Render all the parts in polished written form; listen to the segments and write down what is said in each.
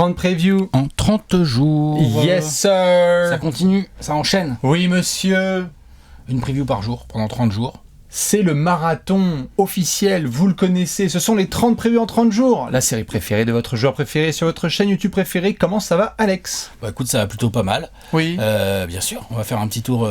30 previews en 30 jours. Yes sir. Ça continue, ça enchaîne. Oui monsieur. Une preview par jour pendant 30 jours. C'est le marathon officiel, vous le connaissez, ce sont les 30 previews en 30 jours. La série préférée de votre joueur préféré sur votre chaîne YouTube préférée. Comment ça va Alex ? Bah écoute, ça va plutôt pas mal. Oui. Bien sûr, on va faire un petit tour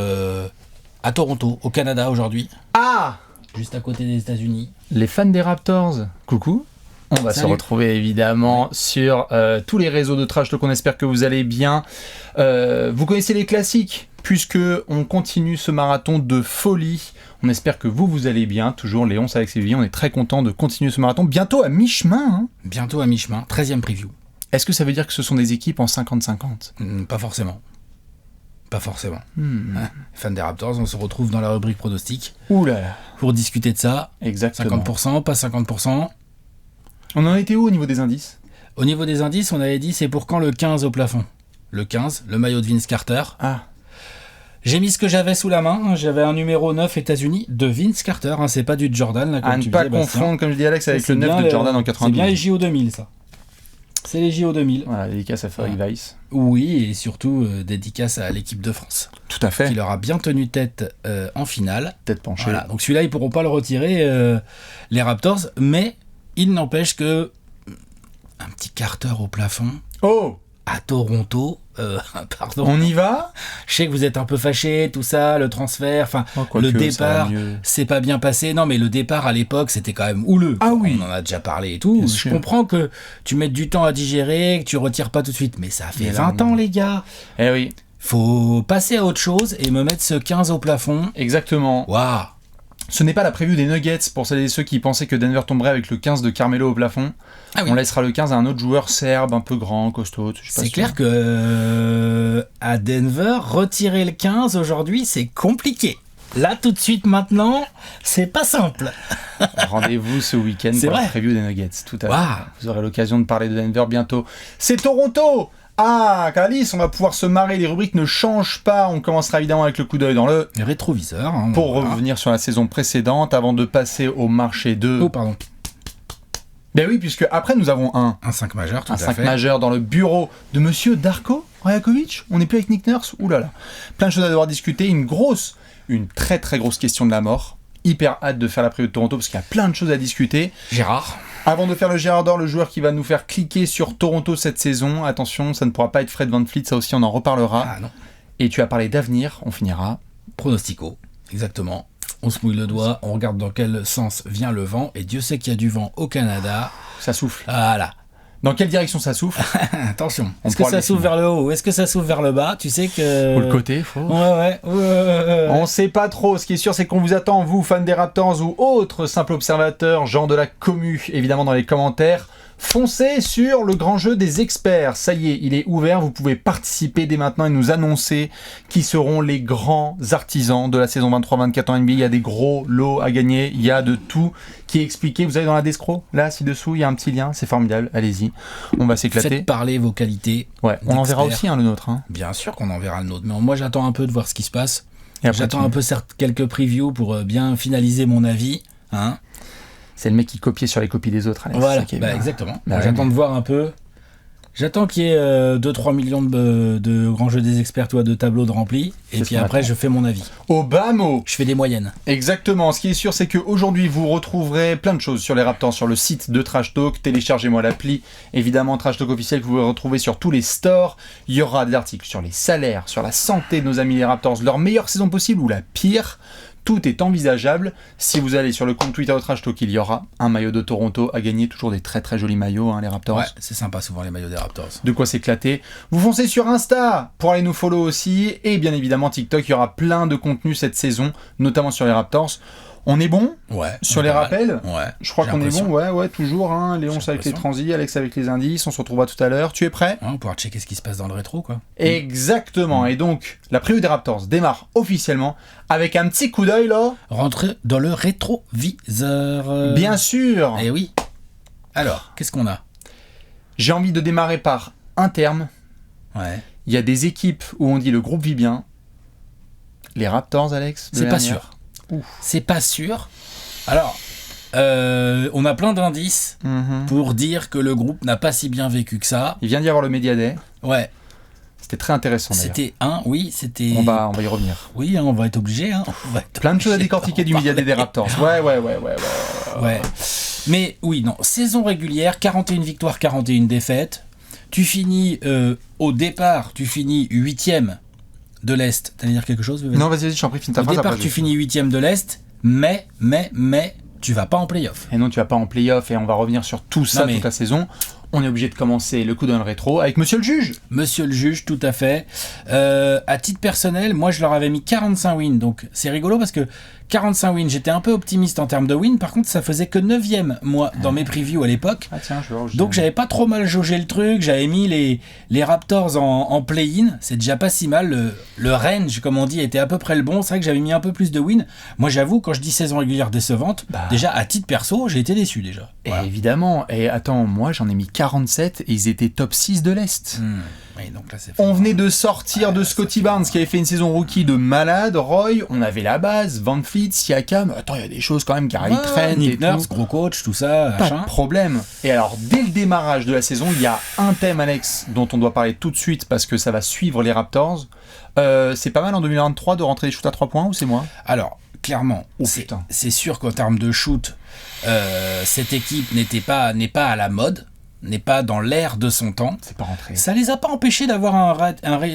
à Toronto, au Canada aujourd'hui. Ah ! Juste à côté des États-Unis. Les fans des Raptors, coucou. On va se retrouver évidemment sur tous les réseaux de Trash Talk. On espère que vous allez bien. Vous connaissez les classiques, puisque on continue ce marathon de folie. On espère que vous allez bien. Toujours Léon, c'est avec Sylvie. On est très content de continuer ce marathon. Bientôt à mi-chemin. Hein. Bientôt à mi-chemin, 13e preview. Est-ce que ça veut dire que ce sont des équipes en 50-50 ? Pas forcément. Pas forcément. Fans des Raptors, on se retrouve dans la rubrique pronostic. Ouh là là. Pour discuter de ça. Exactement. 50%, pas 50%. On en était où au niveau des indices ? Au niveau des indices, on avait dit c'est pour quand le 15 au plafond. Le 15, le maillot de Vince Carter. Ah. J'ai mis ce que j'avais sous la main. J'avais un numéro 9 États-Unis de Vince Carter. C'est pas du Jordan. Là, comme à ne tu pas disais, confondre, comme je dis Alex, avec le 9 de Jordan en 92. C'est bien les JO 2000, ça. C'est les JO 2000. Voilà, dédicace à Frédéric Weiss. Oui, et surtout dédicace à l'équipe de France. Tout à fait. Qui leur a bien tenu tête en finale. Tête penchée. Voilà. Donc celui-là, ils pourront pas le retirer, les Raptors. Mais il n'empêche que un petit Carter au plafond. Oh, à Toronto, pardon. On y va ? Je sais que vous êtes un peu fâchés, tout ça, le transfert, enfin, le départ, c'est pas bien passé. Non, mais le départ à l'époque, c'était quand même houleux. Ah oui. On en a déjà parlé et tout. Bien Je sûr. comprends que tu mettes du temps à digérer, que tu retires pas tout de suite. Mais ça fait 20 ans, les gars. Eh oui. Faut passer à autre chose et me mettre ce 15 au plafond. Exactement. Waouh. Ce n'est pas la preview des Nuggets pour celles et ceux qui pensaient que Denver tomberait avec le 15 de Carmelo au plafond. Ah oui. On laissera le 15 à un autre joueur serbe, un peu grand, costaud. C'est clair que à Denver, retirer le 15 aujourd'hui, c'est compliqué. Là, tout de suite, maintenant, c'est pas simple. Rendez-vous ce week-end C'est pour vrai. la preview des Nuggets. Tout à fait. Wow. Vous aurez l'occasion de parler de Denver bientôt. C'est Toronto. Ah, Calice, on va pouvoir se marrer. Les rubriques ne changent pas. On commencera évidemment avec le coup d'œil dans le rétroviseur. Hein, pour revenir sur la saison précédente avant de passer au marché de... Oh, pardon. Ben oui, puisque après nous avons un 5 majeur, tout un à 5 fait. majeur dans le bureau de monsieur Darko Rajakovic. On n'est plus avec Nick Nurse. Ouh là là. Plein de choses à devoir discuter. Une très très grosse question de la mort. Hyper hâte de faire la preview de Toronto parce qu'il y a plein de choses à discuter. Gérard. Avant de faire le Gérard d'or, le joueur qui va nous faire cliquer sur Toronto cette saison. Attention, ça ne pourra pas être Fred VanVleet, ça aussi on en reparlera. Ah non. Et tu as parlé d'avenir, on finira. Pronostico, exactement. On se mouille le doigt, on regarde dans quel sens vient le vent, et Dieu sait qu'il y a du vent au Canada. Ça souffle. Voilà. Dans quelle direction ça souffle? Attention. Est-ce que ça s'ouvre vers le haut ou est-ce que ça s'ouvre vers le bas? Tu sais que... Ou le côté, faut... Ouais. On sait pas trop. Ce qui est sûr, c'est qu'on vous attend, vous, fans des Raptors ou autres simples observateurs, gens de la commu, évidemment dans les commentaires. Foncez sur le grand jeu des experts. Ça y est, il est ouvert. Vous pouvez participer dès maintenant et nous annoncer qui seront les grands artisans de la saison 23-24 en NBA. Il y a des gros lots à gagner. Il y a de tout qui est expliqué. Vous allez dans la Descro, là, ci-dessous, il y a un petit lien. C'est formidable. Allez-y. On va s'éclater. Faites parler vos qualités. Ouais, on enverra aussi le nôtre. Hein. Bien sûr qu'on enverra le nôtre. Mais moi, j'attends un peu de voir ce qui se passe. Et après, j'attends un peu quelques previews pour bien finaliser mon avis. Hein. C'est le mec qui copiait sur les copies des autres. Alex. Voilà, exactement. J'attends de voir un peu. J'attends qu'il y ait 2-3 millions de grands jeux des experts, de tableaux de remplis. Et puis après, je fais mon avis. Au bas mot. Je fais des moyennes. Exactement. Ce qui est sûr, c'est qu'aujourd'hui, vous retrouverez plein de choses sur les Raptors, sur le site de Trash Talk. Téléchargez-moi l'appli. Évidemment, Trash Talk officiel que vous pouvez retrouver sur tous les stores. Il y aura des articles sur les salaires, sur la santé de nos amis les Raptors, leur meilleure saison possible ou la pire. Tout est envisageable. Si vous allez sur le compte Twitter de Trash Talk, il y aura un maillot de Toronto à gagner. Toujours des très très jolis maillots, hein, les Raptors. Ouais, c'est sympa souvent les maillots des Raptors. De quoi s'éclater. Vous foncez sur Insta pour aller nous follow aussi. Et bien évidemment TikTok, il y aura plein de contenu cette saison, notamment sur les Raptors. On est bon sur les rappels. Ouais. Je crois qu'on est bon. Ouais, toujours. Hein. Léon avec les transis, Alex avec les indices. On se retrouvera tout à l'heure. Tu es prêt? On pourra checker ce qui se passe dans le rétro, quoi. Exactement. Et donc, la preview des Raptors démarre officiellement avec un petit coup d'œil là. Rentre dans le rétroviseur. Bien sûr. Eh oui. Alors, qu'est-ce qu'on a? J'ai envie de démarrer par un terme. Ouais. Il y a des équipes où on dit le groupe vit bien. Les Raptors, Alex. C'est pas sûr. C'est pas sûr. Alors, On a plein d'indices pour dire que le groupe n'a pas si bien vécu que ça. Il vient d'y avoir le Media Day. Ouais. C'était très intéressant d'ailleurs. C'était... On va y revenir. Oui, on va être obligé. Plein de choses à décortiquer du Media Day des Raptors. Ouais. Mais oui, non. Saison régulière, 41 victoires, 41 défaites. Tu finis, au départ, 8e de l'Est. T'allais dire quelque chose? Non, vas-y, je t'en prie, finis ta phrase. Au départ, tu finis 8e de l'Est, mais, tu vas pas en play-off. Et non, tu vas pas en play-off et on va revenir sur tout ça toute la saison. On est obligé de commencer le coup dans le rétro avec Monsieur le Juge. Monsieur le Juge, tout à fait. À titre personnel, moi je leur avais mis 45 wins, donc c'est rigolo parce que 45 wins, j'étais un peu optimiste en termes de wins, par contre ça faisait que 9e moi dans mes previews à l'époque. Ah tiens, je vois. Donc j'avais pas trop mal jaugé le truc, j'avais mis les Raptors en play-in, c'est déjà pas si mal, le range comme on dit était à peu près le bon, c'est vrai que j'avais mis un peu plus de wins. Moi j'avoue, quand je dis saison régulière décevante, déjà à titre perso, j'ai été déçu déjà. Voilà. Et évidemment, et attends, moi j'en ai mis 47 et ils étaient top 6 de l'Est. Oui, donc là, on venait de sortir de Scottie Barnes qui avait fait une saison rookie de malade, Roy, on avait la base, Van Fleet, Siakam, attends, il y a des choses quand même, Gary Trent, Nick Nurse, gros coach, tout ça, pas de problème. Et alors, dès le démarrage de la saison, il y a un thème, Alex, dont on doit parler tout de suite parce que ça va suivre les Raptors. C'est pas mal en 2023 de rentrer des shoots à 3 points ou c'est moi? Alors, clairement, c'est sûr qu'en termes de shoot, cette équipe n'est pas à la mode, n'est pas dans l'air de son temps. C'est pas rentré. Ça les a pas empêchés d'avoir un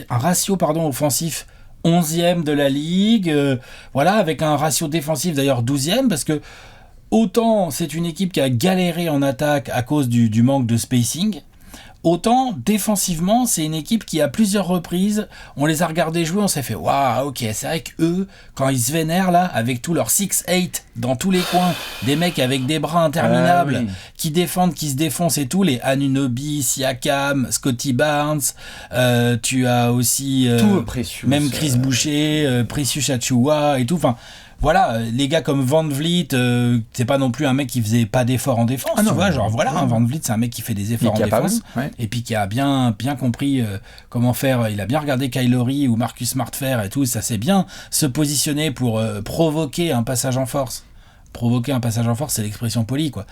ratio offensif 11e de la ligue, avec un ratio défensif d'ailleurs 12e, parce que autant c'est une équipe qui a galéré en attaque à cause du manque de spacing, autant défensivement c'est une équipe qui à plusieurs reprises on les a regardés jouer, on s'est fait waouh, ok, c'est vrai qu'eux quand ils se vénèrent là avec tous leurs 6-8 dans tous les coins, des mecs avec des bras interminables qui défendent, qui se défoncent et tout, les Anunoby, Siakam, Scottie Barnes, tu as aussi tout Precious, même Chris Boucher, Precious Achiuwa et tout, enfin voilà, les gars comme Van Vliet, c'est pas non plus un mec qui faisait pas d'efforts en défense, tu vois, genre voilà, Van Vliet c'est un mec qui fait des efforts en défense, et puis qui a bien compris comment faire, il a bien regardé Kyle Lowry ou Marcus Smart faire et tout, ça sait bien se positionner pour provoquer un passage en force. Provoquer un passage en force, c'est l'expression polie, quoi.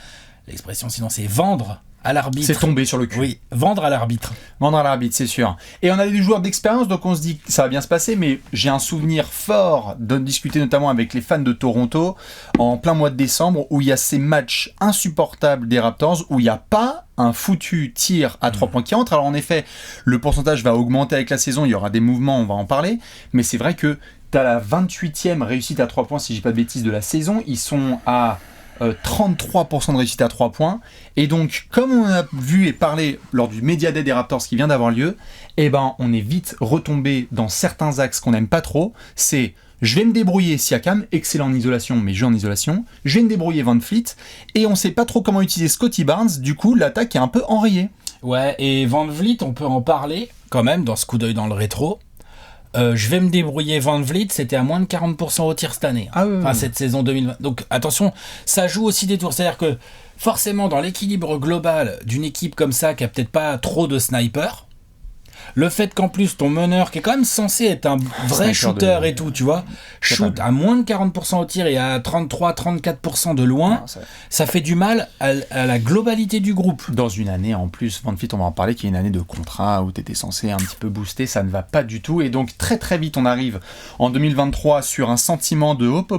L'expression sinon c'est vendre à l'arbitre. C'est tombé sur le cul. Oui, vendre à l'arbitre. Vendre à l'arbitre, c'est sûr. Et on a des joueurs d'expérience, donc on se dit que ça va bien se passer, mais j'ai un souvenir fort de discuter notamment avec les fans de Toronto en plein mois de décembre, où il y a ces matchs insupportables des Raptors, où il n'y a pas un foutu tir à 3 points qui entre. Alors en effet, le pourcentage va augmenter avec la saison, il y aura des mouvements, on va en parler, mais c'est vrai que tu as la 28e réussite à 3 points, si je dis pas de bêtises, de la saison. Ils sont à 33% de réussite à 3 points. Et donc, comme on a vu et parlé lors du Media Day des Raptors qui vient d'avoir lieu, on est vite retombé dans certains axes qu'on n'aime pas trop. C'est je vais me débrouiller Siakam, excellent en isolation, mais jeu en isolation. Je vais me débrouiller Van Fleet. Et on sait pas trop comment utiliser Scottie Barnes. Du coup, l'attaque est un peu enrayée. Ouais, et Van Vliet, on peut en parler quand même dans ce coup d'œil dans le rétro. Je vais me débrouiller Van Vliet, c'était à moins de 40% au tir cette année. Cette saison 2020. Donc attention, ça joue aussi des tours. C'est-à-dire que forcément, dans l'équilibre global d'une équipe comme ça, qui a peut-être pas trop de snipers, le fait qu'en plus ton meneur, qui est quand même censé être un vrai shooter et tout, tu vois, shoot à moins de 40% au tir et à 33-34% de loin, ça fait du mal à la globalité du groupe. Dans une année en plus, Van Fleet, on va en parler, qui est une année de contrat où tu étais censé un petit peu booster, ça ne va pas du tout. Et donc très très vite, on arrive en 2023 sur un sentiment de hop,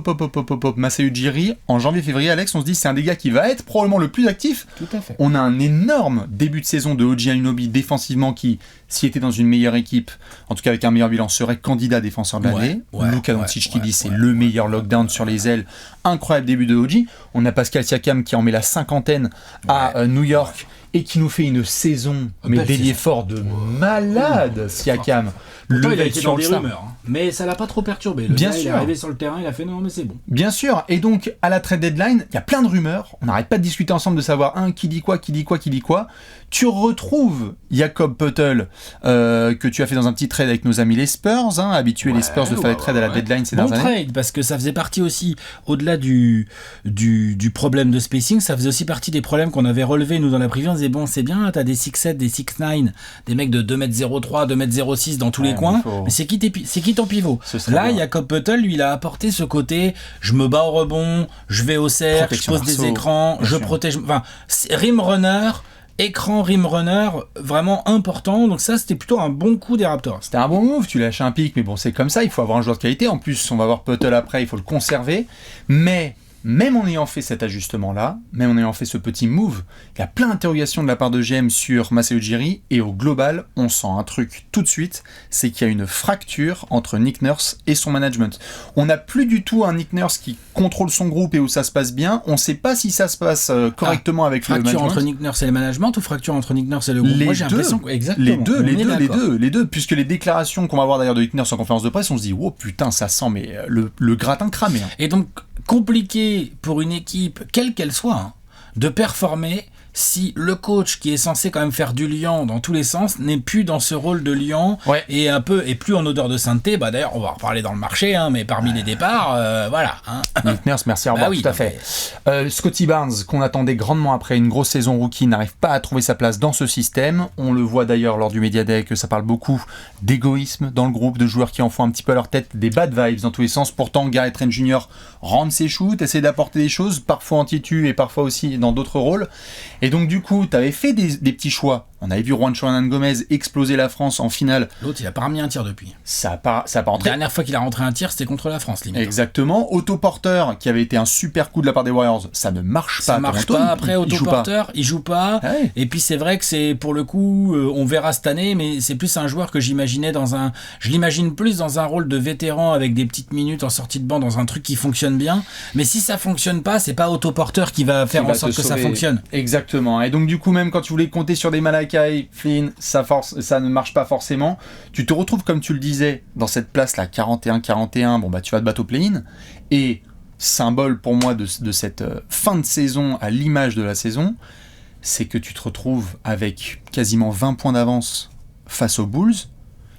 Masai Ujiri. En janvier-février, Alex, on se dit c'est un des gars qui va être probablement le plus actif. Tout à fait. On a un énorme début de saison de OG Anunoby défensivement qui, s'il était dans une meilleure équipe, en tout cas avec un meilleur bilan, serait candidat défenseur de l'année. Luka Doncic qui dit c'est le meilleur lockdown sur les ailes. Incroyable début de OG. On a Pascal Siakam qui en met la 50aine à New York et qui nous fait une saison, mais d'ailier fort de malade, Siakam. Pourtant, il a été dans des rumeurs, mais ça l'a pas trop perturbé. Bien sûr. Il est arrivé sur le terrain, il a fait non, mais c'est bon. Bien sûr. Et donc, à la trade deadline, il y a plein de rumeurs. On n'arrête pas de discuter ensemble de savoir qui dit quoi. Tu retrouves Jakob Poeltl que tu as fait dans un petit trade avec nos amis les Spurs, habitués les Spurs de faire des trades à la deadline ces dernières années. Trade, parce que ça faisait partie aussi, au-delà du problème de spacing, ça faisait aussi partie des problèmes qu'on avait relevés nous dans la preview. On disait bon, c'est bien, t'as des 6'7", des 6'9", des mecs de 2m03, 2m06 dans tous les coins, mais c'est qui ton pivot. Là, Jakob Poeltl, lui, il a apporté ce côté, je me bats au rebond, je vais au cercle, je pose des écrans, je protège... Enfin, rim runner... Écran rim runner vraiment important, donc ça c'était plutôt un bon coup des Raptors. C'était un bon move, tu lâches un pic, mais bon c'est comme ça, il faut avoir un joueur de qualité, en plus on va voir Poeltl après, il faut le conserver, mais même en ayant fait cet ajustement-là, même en ayant fait ce petit move, il y a plein d'interrogations de la part de GM sur Masai Ujiri, et au global, on sent un truc tout de suite, c'est qu'il y a une fracture entre Nick Nurse et son management. On n'a plus du tout un Nick Nurse qui contrôle son groupe et où ça se passe bien, on ne sait pas si ça se passe correctement avec le management. Fracture entre Nick Nurse et le management ou fracture entre Nick Nurse et le groupe? Moi j'ai l'impression que... Exactement. Les deux, puisque les déclarations qu'on va voir d'ailleurs de Nick Nurse en conférence de presse, on se dit, oh putain, ça sent mais le gratin cramé. Hein. Et donc, compliqué pour une équipe, quelle qu'elle soit, hein, de performer si le coach qui est censé quand même faire du lion dans tous les sens n'est plus dans ce rôle de lion et plus en odeur de sainteté. Bah d'ailleurs on va en reparler dans le marché, hein, mais parmi les départs, voilà. Hein. Nick Nurse, merci, au revoir, tout à fait. Scottie Barnes, qu'on attendait grandement après une grosse saison rookie, n'arrive pas à trouver sa place dans ce système. On le voit d'ailleurs lors du Media Day que ça parle beaucoup d'égoïsme dans le groupe, de joueurs qui en font un petit peu à leur tête, des bad vibes dans tous les sens. Pourtant Gary Trent Jr. rentre ses shoots, essaie d'apporter des choses, parfois en titu et parfois aussi dans d'autres rôles. Et donc du coup, tu avais fait des petits choix. On avait vu Juancho Hernangomez exploser la France en finale. L'autre, il a pas remis un tir depuis. Ça a pas rentré. La dernière fois qu'il a rentré un tir, c'était contre la France, limite. Exactement. Otto Porter, qui avait été un super coup de la part des Warriors, ça ne marche pas. Ça marche pas. Après, Otto Porter, il joue pas. Ah ouais. Et puis c'est vrai que c'est, pour le coup, on verra cette année, mais c'est plus un joueur que j'imaginais je l'imagine plus dans un rôle de vétéran avec des petites minutes en sortie de banc dans un truc qui fonctionne bien. Mais si ça fonctionne pas, c'est pas Otto Porter qui va faire en sorte que ça fonctionne. Exactement. Et donc du coup, même quand tu voulais compter sur des Malakai, Flynn, ça ne marche pas forcément. Tu te retrouves, comme tu le disais, dans cette place-là, 41-41, bon bah tu vas te battre au play-in. Et symbole pour moi de cette fin de saison à l'image de la saison, c'est que tu te retrouves avec quasiment 20 points d'avance face aux Bulls.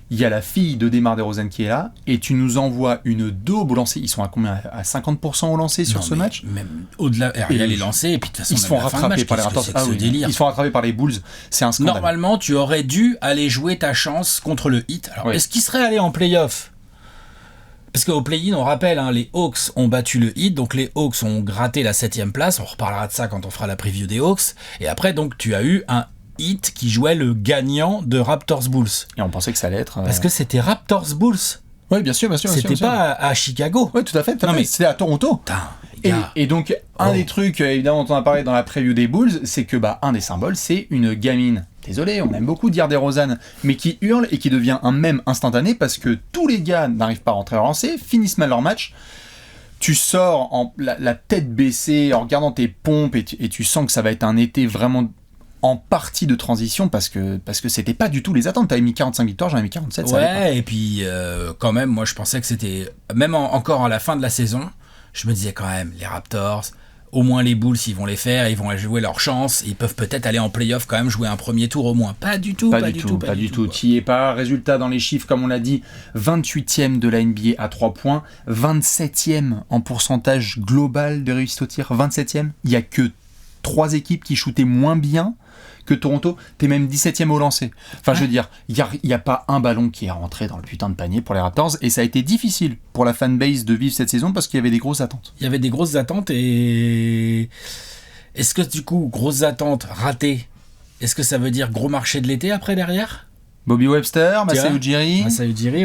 Il y a la fille de DeMar DeRozan qui est là, et tu nous envoies une daube au lancer. Ils sont à combien? À 50% au lancer sur ce match? Même au-delà, il y a les lancers, et puis de toute façon, ils se font rattraper par les Raptors. Ils se font rattraper par les Bulls. C'est un scandale. Normalement, tu aurais dû aller jouer ta chance contre le Heat. Alors, est-ce qu'il serait allé en play-off? Parce qu'au play-in, on rappelle, hein, les Hawks ont battu le Heat, donc les Hawks ont gratté la 7ème place. On reparlera de ça quand on fera la preview des Hawks. Et après, donc, tu as eu un Heat qui jouait le gagnant de Raptors Bulls. Et on pensait que ça allait être... Parce que c'était Raptors Bulls. Oui, bien sûr. C'était pas à Chicago. Oui, tout à fait. Mais c'était à Toronto. Et donc, un des trucs, évidemment, dont on a parlé dans la preview des Bulls, c'est que, un des symboles, c'est une gamine. Désolé, on aime beaucoup dire DeRozan, mais qui hurle et qui devient un mème instantané parce que tous les gars n'arrivent pas à rentrer à lancer, finissent mal leur match. Tu sors la tête baissée en regardant tes pompes et tu sens que ça va être un été vraiment en partie de transition parce que c'était pas du tout les attentes. T'avais mis 45 victoires, j'en ai mis 47. Ouais, et puis quand même, moi je pensais que c'était, même encore à la fin de la saison, je me disais quand même, les Raptors, au moins les Bulls, ils vont les faire, ils vont jouer leur chance, ils peuvent peut-être aller en play-off quand même, jouer un premier tour au moins. Pas du tout. T'y es pas. Résultat dans les chiffres, comme on l'a dit, 28e de la NBA à 3 points, 27e en pourcentage global de réussite au tir, 27e. Il y a que 3 équipes qui shootaient moins bien que Toronto, t'es même 17e au lancer. Enfin, je veux dire, il n'y a pas un ballon qui est rentré dans le putain de panier pour les Raptors, et ça a été difficile pour la fanbase de vivre cette saison parce qu'il y avait des grosses attentes. Il y avait des grosses attentes, et est-ce que du coup, grosses attentes ratées, est-ce que ça veut dire gros marché de l'été après derrière? Bobby Webster, Masai Ujiri,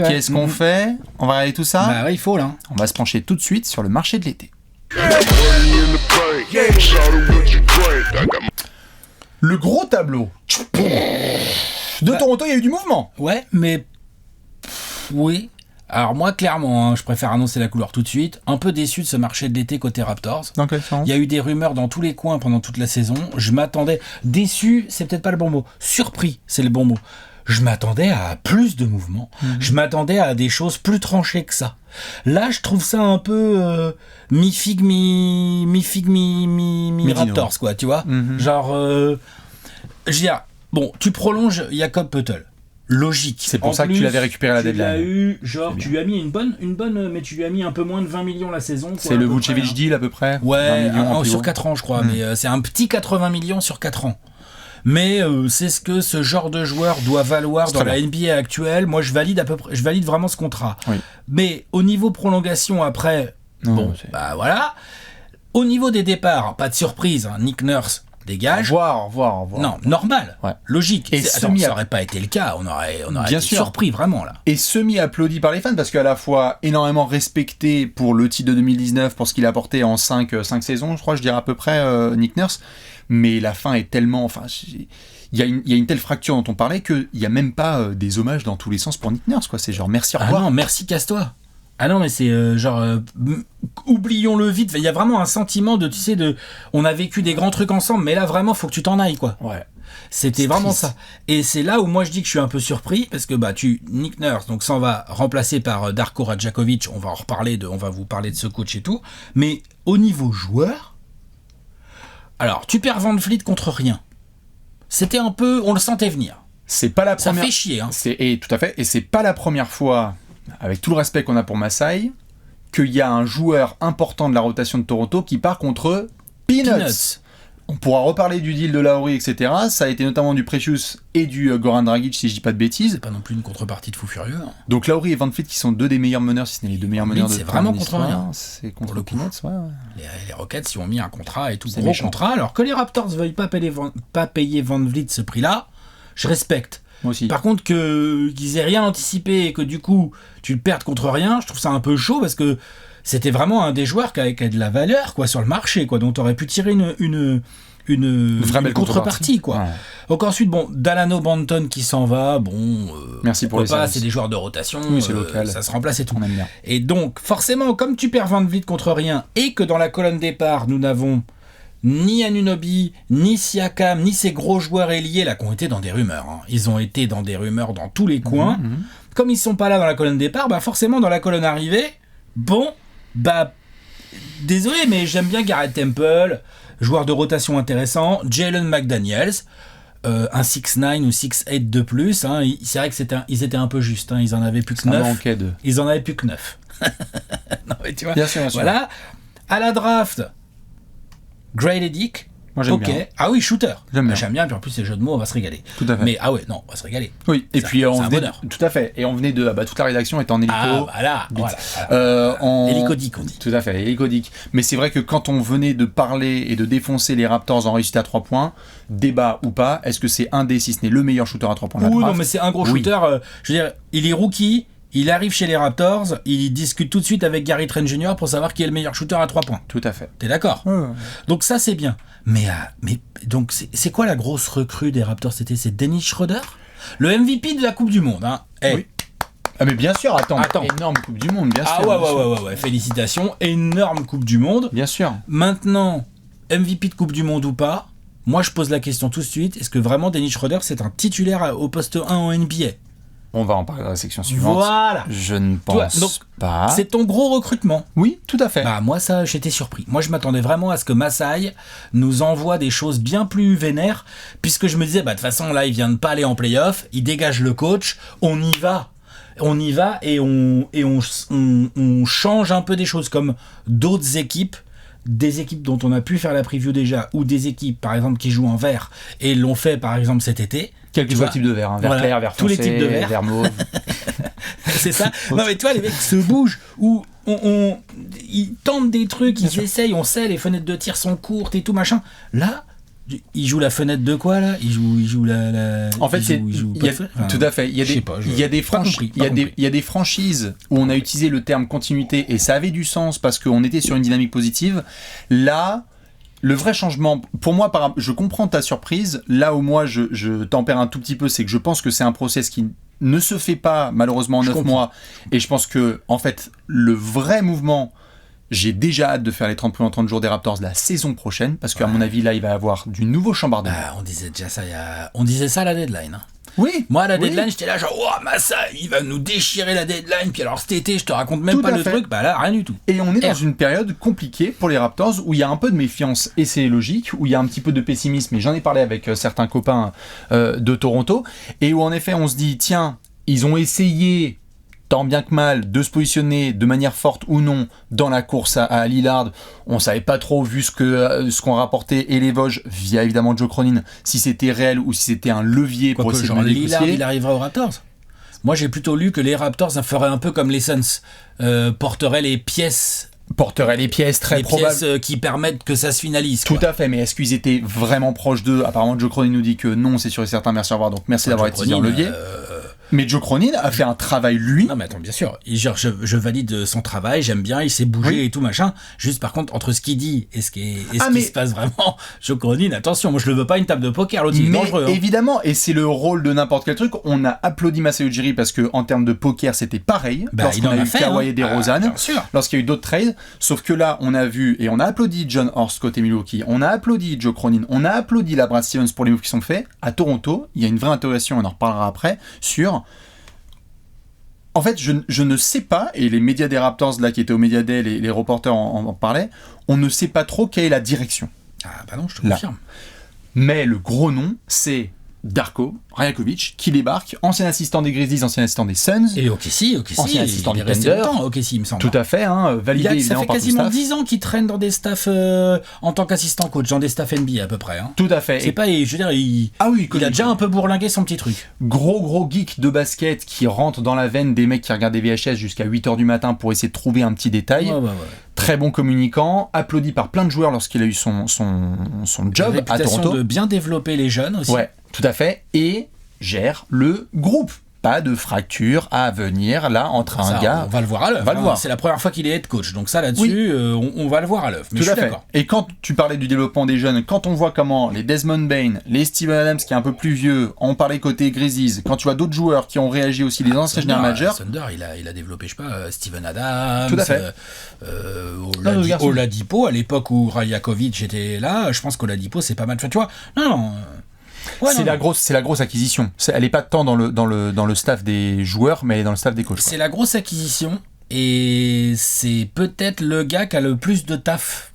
ouais. Qu'est-ce qu'on fait? On va regarder tout ça? Bah ouais, il faut là. On va se pencher tout de suite sur le marché de l'été. Le gros tableau de Toronto, il y a eu du mouvement. Ouais, mais oui. Alors moi, clairement, hein, je préfère annoncer la couleur tout de suite. Un peu déçu de ce marché de l'été côté Raptors. Dans quel sens? Il y a eu des rumeurs dans tous les coins pendant toute la saison. Je m'attendais... Déçu, c'est peut-être pas le bon mot. Surpris, c'est le bon mot. Je m'attendais à plus de mouvements. Je m'attendais à des choses plus tranchées que ça. Là, je trouve ça un peu mi-figue, mi-Raptors, quoi, tu vois. Genre, je veux dire, bon, tu prolonges Jakob Poeltl. Logique. C'est pour ça que tu l'avais récupéré à la deadline. Tu lui as mis une bonne, mais tu lui as mis un peu moins de 20 millions la saison. Quoi, c'est le Vucevic deal à peu près. Ouais, sur 4 ans, je crois, mais c'est un petit 80 millions sur 4 ans. Mais c'est ce que ce genre de joueur doit valoir dans la NBA actuelle. Moi, je valide vraiment ce contrat. Oui. Mais au niveau prolongation après, bah voilà. Au niveau des départs, pas de surprise, hein, Nick Nurse dégage. Voir. Non, normal, logique. Et ça n'aurait pas été le cas, on aurait bien été sûr surpris vraiment là. Et semi-applaudi par les fans, parce qu'à la fois énormément respecté pour le titre de 2019, pour ce qu'il a apporté en 5 saisons, je crois, je dirais à peu près, Nick Nurse, mais la fin est tellement... Enfin, il y a une telle fracture dont on parlait qu'il n'y a même pas des hommages dans tous les sens pour Nick Nurse, quoi. C'est genre merci, au revoir. Ah non, merci, casse-toi. Ah non, mais c'est oublions-le vite. Il y a vraiment un sentiment de, tu sais, on a vécu des grands trucs ensemble, mais là vraiment, faut que tu t'en ailles, quoi. Ouais. C'était vraiment triste. ça. Et c'est là où moi je dis que je suis un peu surpris, parce que Nick Nurse donc s'en va remplacé par Darko Rajakovic. On va vous parler de ce coach et tout. Mais au niveau joueur, alors tu perds Van Vliet contre rien. C'était un peu, on le sentait venir. C'est pas la Ça première. fait chier, hein. Tout à fait. Et c'est pas la première fois, avec tout le respect qu'on a pour Masai, qu'il y a un joueur important de la rotation de Toronto qui part contre Peanuts. On pourra reparler du deal de Lowry, etc. Ça a été notamment du Precious et du Goran Dragic, si je dis pas de bêtises. C'est pas non plus une contrepartie de fou furieux. Hein. Donc Lowry et Van Vliet qui sont deux des meilleurs meneurs, si ce n'est les deux meilleurs meneurs de c'est vraiment contre l'histoire. rien. C'est contre Pour le Peanuts, ouais. Les Rockets y ont mis un contrat et tout, C'est gros méchant. contrat. Alors que les Raptors ne veuillent pas payer Van Vliet ce prix-là, je respecte. Moi aussi. Par contre, qu'ils aient rien anticipé et que du coup, tu le perdes contre rien, je trouve ça un peu chaud parce que c'était vraiment un des joueurs qui a de la valeur, quoi, sur le marché, quoi, dont tu aurais pu tirer une vraie belle contrepartie, quoi. Ouais. Donc ensuite, Dalano Banton qui s'en va, Merci pour les pas, services. c'est des joueurs de rotation, Oui, c'est local. ça se remplace et tout. On aime bien. Et donc, forcément, comme tu perds Van Vliet contre rien et que dans la colonne départ, nous n'avons ni Anunoby, ni Siakam, ni ces gros joueurs ailiers là qui ont été dans des rumeurs. Hein. Ils ont été dans des rumeurs dans tous les coins. Comme ils sont pas là dans la colonne départ, forcément dans la colonne arrivée, désolé, mais j'aime bien Garrett Temple, joueur de rotation intéressant, Jalen McDaniels, un 6'9 ou 6'8 de plus. Hein. C'est vrai que ils étaient un peu justes, hein. Ils en avaient plus que 9. Ils en avaient plus que 9. Non, mais tu vois, bien sûr. Voilà. À la draft, Grady Dick. Moi j'aime bien. Ah oui, shooter. J'aime bien. Puis en plus, ces jeux de mots, on va se régaler. Tout à fait. Mais on va se régaler. Oui, et puis c'est on un venait. bonheur. Tout à fait. Et on venait de. Toute la rédaction était en hélico. Voilà. Hélicodique, on dit. Tout à fait, hélicodique. Mais c'est vrai que quand on venait de parler et de défoncer les Raptors en réussite à 3 points, débat ou pas, est-ce que c'est un des, si ce n'est le meilleur shooter à 3 points de la Oui, draft ? non, mais c'est un gros shooter. Je veux dire, il est rookie. Il arrive chez les Raptors, il discute tout de suite avec Gary Trent Jr. pour savoir qui est le meilleur shooter à 3 points. Tout à fait. T'es d'accord ? Donc ça, c'est bien. Mais donc, c'est quoi la grosse recrue des Raptors ? C'est Dennis Schroeder ? Le MVP de la Coupe du Monde. Hein. Oui. Ah mais bien sûr, attends. Énorme Coupe du Monde, bien sûr. Ouais, félicitations. Énorme Coupe du Monde. Bien sûr. Maintenant, MVP de Coupe du Monde ou pas, moi je pose la question tout de suite, est-ce que vraiment Dennis Schroeder c'est un titulaire au poste 1 en NBA ? On va en parler dans la section suivante. Voilà. Je ne pense pas. C'est ton gros recrutement. Oui, tout à fait. Moi, ça, j'étais surpris. Moi, je m'attendais vraiment à ce que Masai nous envoie des choses bien plus vénères, puisque je me disais, de toute façon, là, il vient de pas aller en play-off, il dégage le coach, on y va. On y va et on change un peu des choses, comme d'autres équipes, des équipes dont on a pu faire la preview déjà, ou des équipes, par exemple, qui jouent en vert, et l'ont fait, par exemple, cet été. Quel que soit le type de verre, vert clair, vert foncé, tous les types de verre. Vert mauve. C'est ça. Non mais toi les mecs se bougent ou ils tentent des trucs, ils essayent, on sait les fenêtres de tir sont courtes et tout machin. Là, ils jouent la fenêtre de quoi là ? Ils jouent la. En fait, tout à fait. Il y a des franchises où on a utilisé le terme continuité et ça avait du sens parce qu'on était sur une dynamique positive. Là. Le vrai changement, pour moi, je comprends ta surprise. Là où moi, je tempère un tout petit peu, c'est que je pense que c'est un process qui ne se fait pas, malheureusement, en 9 mois. Et je pense que, en fait, le vrai mouvement, j'ai déjà hâte de faire les 30 premiers en 30 jours des Raptors la saison prochaine, parce qu'à mon avis, là, il va y avoir du nouveau chambardement. On disait déjà ça, on disait ça à la deadline. Hein. Oui. Moi, à la deadline, j'étais là, genre, Massa, il va nous déchirer la deadline. Puis alors, cet été, je te raconte même pas le truc. Là, rien du tout. Et on est dans une période compliquée pour les Raptors où il y a un peu de méfiance, et c'est logique, où il y a un petit peu de pessimisme. Et j'en ai parlé avec certains copains de Toronto, et où en effet, on se dit, tiens, ils ont essayé tant bien que mal de se positionner de manière forte ou non dans la course à Lillard. On savait pas trop, vu ce qu'ont rapporté et les Vosges via évidemment Joe Cronin, si c'était réel ou si c'était un levier pour essayer de le négocier. Lillard, il arrivera aux Raptors. Moi, j'ai plutôt lu que les Raptors feraient un peu comme les Suns, porteraient les pièces très probable. Pièces qui permettent que ça se finalise. Tout à fait, mais est-ce qu'ils étaient vraiment proches d'eux? Apparemment, Joe Cronin nous dit que non, c'est sûr et certain, merci, au revoir, donc merci d'avoir été en levier. Mais Joe Cronin a fait un travail, lui. Non, mais attends, bien sûr. Je valide son travail, j'aime bien, il s'est bougé et tout machin. Juste, par contre, entre ce qu'il dit et ce qui se passe vraiment, Joe Cronin, attention, moi je le veux pas une table de poker, l'autre il est dangereux. Évidemment, et c'est le rôle de n'importe quel truc. On a applaudi Masai Ujiri parce que en termes de poker, c'était pareil. Lorsqu'on a eu Kawhi et DeRozan, lorsqu'il y a eu d'autres trades. Sauf que là, on a vu et on a applaudi John Horst côté Milwaukee, on a applaudi Joe Cronin, on a applaudi la Brad Stevens pour les moves qui sont faits. À Toronto, il y a une vraie interrogation, on en reparlera après, sur... En fait, je ne sais pas, et les médias des Raptors, là, qui étaient au Media Day, les reporters en parlaient, on ne sait pas trop quelle est la direction. Ah bah non, je te confirme. Mais le gros nom, c'est Darko Rajakovic, qui débarque, ancien assistant des Grizzlies, ancien assistant des Suns. Et ancien assistant des Thunder. Il me semble. Tout à fait, validé évidemment par tout le staff. Ça fait quasiment 10 ans qu'il traîne dans des staffs en tant qu'assistant coach, dans des staffs NBA à peu près. Tout à fait. C'est pas, je veux dire, il a déjà un peu bourlingué son petit truc. Gros geek de basket qui rentre dans la veine des mecs qui regardent des VHS jusqu'à 8h du matin pour essayer de trouver un petit détail. Ouais. Très bon communicant, applaudi par plein de joueurs lorsqu'il a eu son job à Toronto. De bien développer les jeunes aussi. Ouais, tout à fait. Et gère le groupe. Pas de fracture à venir là entre un gars. On va le voir à l'œuvre. C'est la première fois qu'il est head coach, donc ça là-dessus, on va le voir à l'œuvre. Mais je suis d'accord. Et quand tu parlais du développement des jeunes, quand on voit comment les Desmond Bane, les Steven Adams qui est un peu plus vieux, ont parlé côté Grizzlies, quand tu vois d'autres joueurs qui ont réagi aussi, les anciens généraux managers. Thunder, il a développé, je sais pas, Steven Adams. Tout à fait. Oladipo à l'époque où Rajakovic était là, je pense qu'Oladipo c'est pas mal. Tu vois, non. Ouais, c'est la grosse acquisition. Elle n'est pas tant dans le staff des joueurs, mais elle est dans le staff des coachs. C'est la grosse acquisition et c'est peut-être le gars qui a le plus de taf.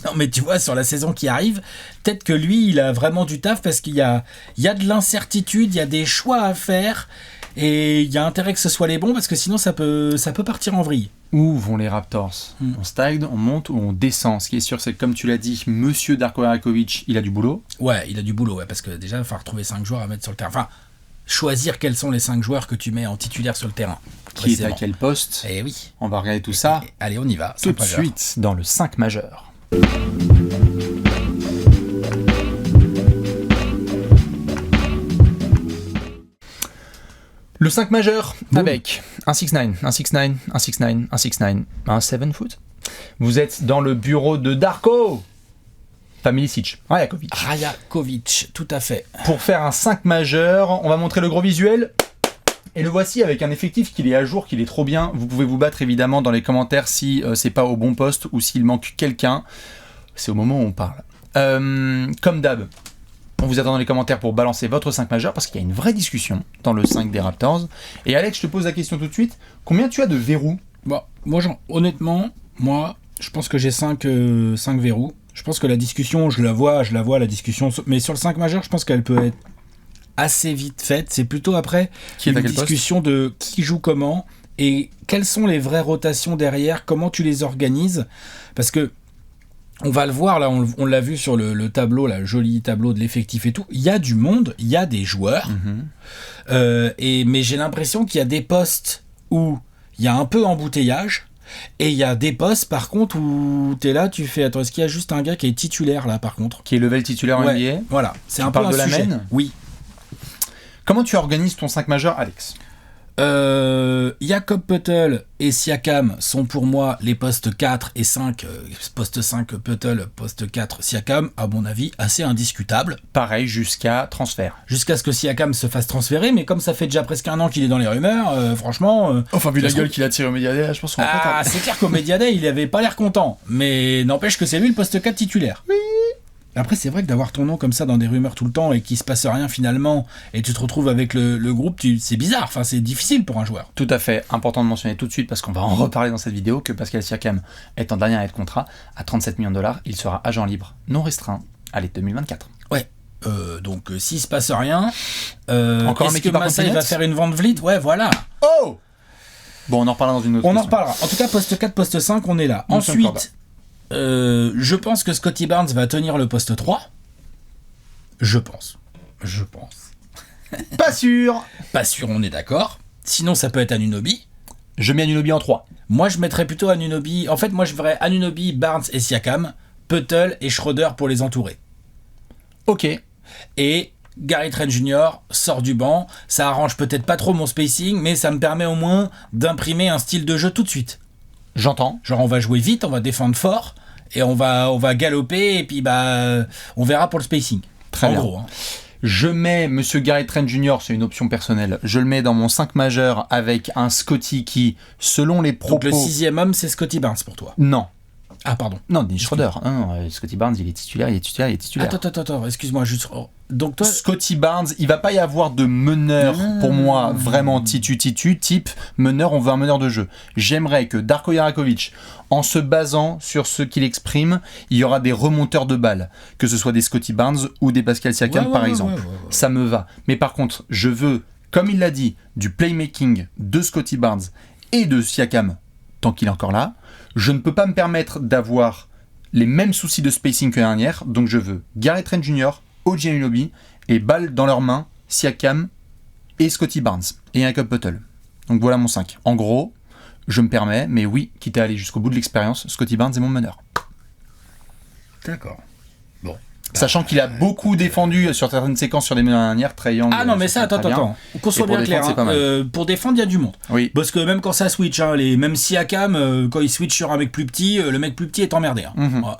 Non mais tu vois, sur la saison qui arrive, peut-être que lui, il a vraiment du taf parce qu'il y a de l'incertitude, il y a des choix à faire et il y a intérêt que ce soit les bons parce que sinon ça peut partir en vrille. Où vont les Raptors? On stagne, on monte ou on descend? Ce qui est sûr, c'est que comme tu l'as dit, monsieur Darko Rajakovic, il a du boulot. Ouais, il a du boulot, parce que déjà, il va falloir trouver 5 joueurs à mettre sur le terrain. Enfin, choisir quels sont les 5 joueurs que tu mets en titulaire sur le terrain. Qui est à quel poste? Eh oui. On va regarder tout ça. Allez, on y va. Tout de suite dans le 5 majeur. Le 5 majeur avec un 6'9", un 6'9", un 6'9", un 6'9", un 7 foot. Vous êtes dans le bureau de Darko Milicic, Rajakovic, tout à fait. Pour faire un 5 majeur, on va montrer le gros visuel. Et le voici avec un effectif qu'il est à jour, qu'il est trop bien. Vous pouvez vous battre évidemment dans les commentaires si c'est pas au bon poste ou s'il manque quelqu'un. C'est au moment où on parle. Comme d'hab, on vous attend dans les commentaires pour balancer votre 5 majeur parce qu'il y a une vraie discussion dans le 5 des Raptors. Et Alex, je te pose la question tout de suite. Combien tu as de verrous? Moi, honnêtement, je pense que j'ai 5 verrous. Je pense que la discussion, je la vois la discussion. Mais sur le 5 majeur, je pense qu'elle peut être assez vite faite. C'est plutôt après une discussion de qui joue comment et quelles sont les vraies rotations derrière, comment tu les organises. Parce que on va le voir, là, on l'a vu sur le tableau, là, le joli tableau de l'effectif et tout. Il y a du monde, il y a des joueurs. Mais j'ai l'impression qu'il y a des postes où il y a un peu embouteillage. Et il y a des postes, par contre, où t'es là, tu fais... Attends, est-ce qu'il y a juste un gars qui est titulaire, là, par contre? Qui est level titulaire en NBA? Voilà. C'est un peu un sujet. Tu parles de la main? Oui. Comment tu organises ton 5 majeur, Alex? Jakob Poeltl et Siakam sont pour moi les postes 4 et 5, poste 5 Poeltl, poste 4 Siakam, à mon avis assez indiscutable. Pareil jusqu'à transfert. Jusqu'à ce que Siakam se fasse transférer, mais comme ça fait déjà presque un an qu'il est dans les rumeurs, franchement... Enfin, vu la gueule qu'il a tiré au Media Day, je pense qu'on va c'est clair qu'au Media Day, il avait pas l'air content, mais n'empêche que c'est lui le poste 4 titulaire. Oui. Après, c'est vrai que d'avoir ton nom comme ça dans des rumeurs tout le temps et qu'il se passe rien finalement, et tu te retrouves avec le groupe, c'est bizarre, enfin c'est difficile pour un joueur. Tout à fait, important de mentionner tout de suite, parce qu'on va en reparler dans cette vidéo, que Pascal Siakam est en dernier année de contrat, à 37 millions de dollars, il sera agent libre, non restreint, à l'été 2024. Ouais, donc s'il se passe rien, encore un mec est-ce que Masai va faire une vente vlite? Ouais, voilà. Oh! Bon, on en reparlera dans une autre On en question. reparlera. En tout cas, poste 4, poste 5, on est là. On s'accorde. Ensuite, je pense que Scotty Barnes va tenir le poste 3. Je pense. Pas sûr. Pas sûr, on est d'accord. Sinon, ça peut être Anunoby. Je mets Anunoby en 3. Moi, je mettrais plutôt Anunoby. En fait, moi, je verrais Anunoby, Barnes et Siakam, Puttle et Schroeder pour les entourer. Ok. Et Gary Trent Jr. sort du banc. Ça arrange peut-être pas trop mon spacing, mais ça me permet au moins d'imprimer un style de jeu tout de suite. J'entends. Genre, on va jouer vite, on va défendre fort, et on va galoper, et puis on verra pour le spacing. Très bien. En gros. Hein. Je mets Monsieur Gary Trent Jr., c'est une option personnelle, je le mets dans mon 5 majeur avec un Scotty qui, selon les propos... Donc le 6e homme, c'est Scotty Barnes pour toi. Non. Ah, pardon. Non, Dennis Schroeder. Non, Scotty Barnes, il est titulaire. Attends, excuse-moi, juste... Donc toi... Scotty Barnes, il va pas y avoir de meneur pour moi vraiment titu type meneur, on veut un meneur de jeu. J'aimerais que Darko Jarakovic, en se basant sur ce qu'il exprime, il y aura des remonteurs de balles, que ce soit des Scotty Barnes ou des Pascal Siakam par exemple. Ouais. Ça me va. Mais par contre, je veux, comme il l'a dit, du playmaking de Scotty Barnes et de Siakam tant qu'il est encore là. Je ne peux pas me permettre d'avoir les mêmes soucis de spacing que l'année dernière, donc je veux Gary Trent Jr., OG Anunoby et balle dans leurs mains, Siakam et Scotty Barnes et Jakob Poeltl. Donc voilà mon 5. En gros, je me permets, mais oui, quitte à aller jusqu'au bout de l'expérience, Scotty Barnes est mon meneur. D'accord. Bon. Sachant qu'il a beaucoup défendu sur certaines séquences sur des meneurs dernières, Trae Young. Ah non, mais ça, attends. Qu'on soit bien clair. Pour défendre, il y a du monde. Oui. Parce que même quand ça switch, même Siakam, quand il switch sur un mec plus petit, le mec plus petit est emmerdé.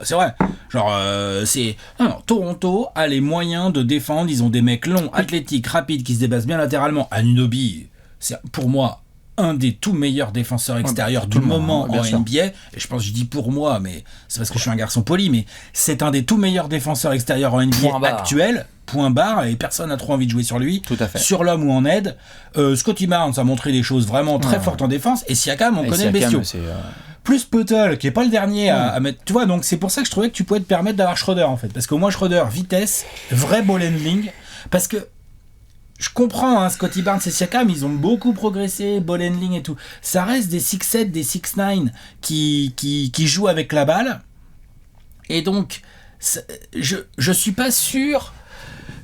C'est vrai. Genre, c'est. Non, Toronto a les moyens de défendre. Ils ont des mecs longs, athlétiques, rapides, qui se dépassent bien latéralement. Anunoby, c'est pour moi un des tout meilleurs défenseurs extérieurs du moment en NBA, et je pense que je dis pour moi, mais c'est parce que je suis un garçon poli, mais c'est un des tout meilleurs défenseurs extérieurs en NBA actuel, point barre, et personne n'a trop envie de jouer sur lui, tout à fait. Sur l'homme ou en aide. Scotty Barnes a montré des choses vraiment très fortes en défense, et Siakam, on connaît le bestiau. Plus Poeltl, qui est pas le dernier à mettre, tu vois, donc c'est pour ça que je trouvais que tu pouvais te permettre d'avoir Schroeder en fait, parce que moi Schroeder, vitesse, vrai ball handling, parce que je comprends, Scotty Barnes et Siakam, ils ont beaucoup progressé, ball handling et tout. Ça reste des 6'7", des 6'9", qui jouent avec la balle. Et donc, je suis pas sûr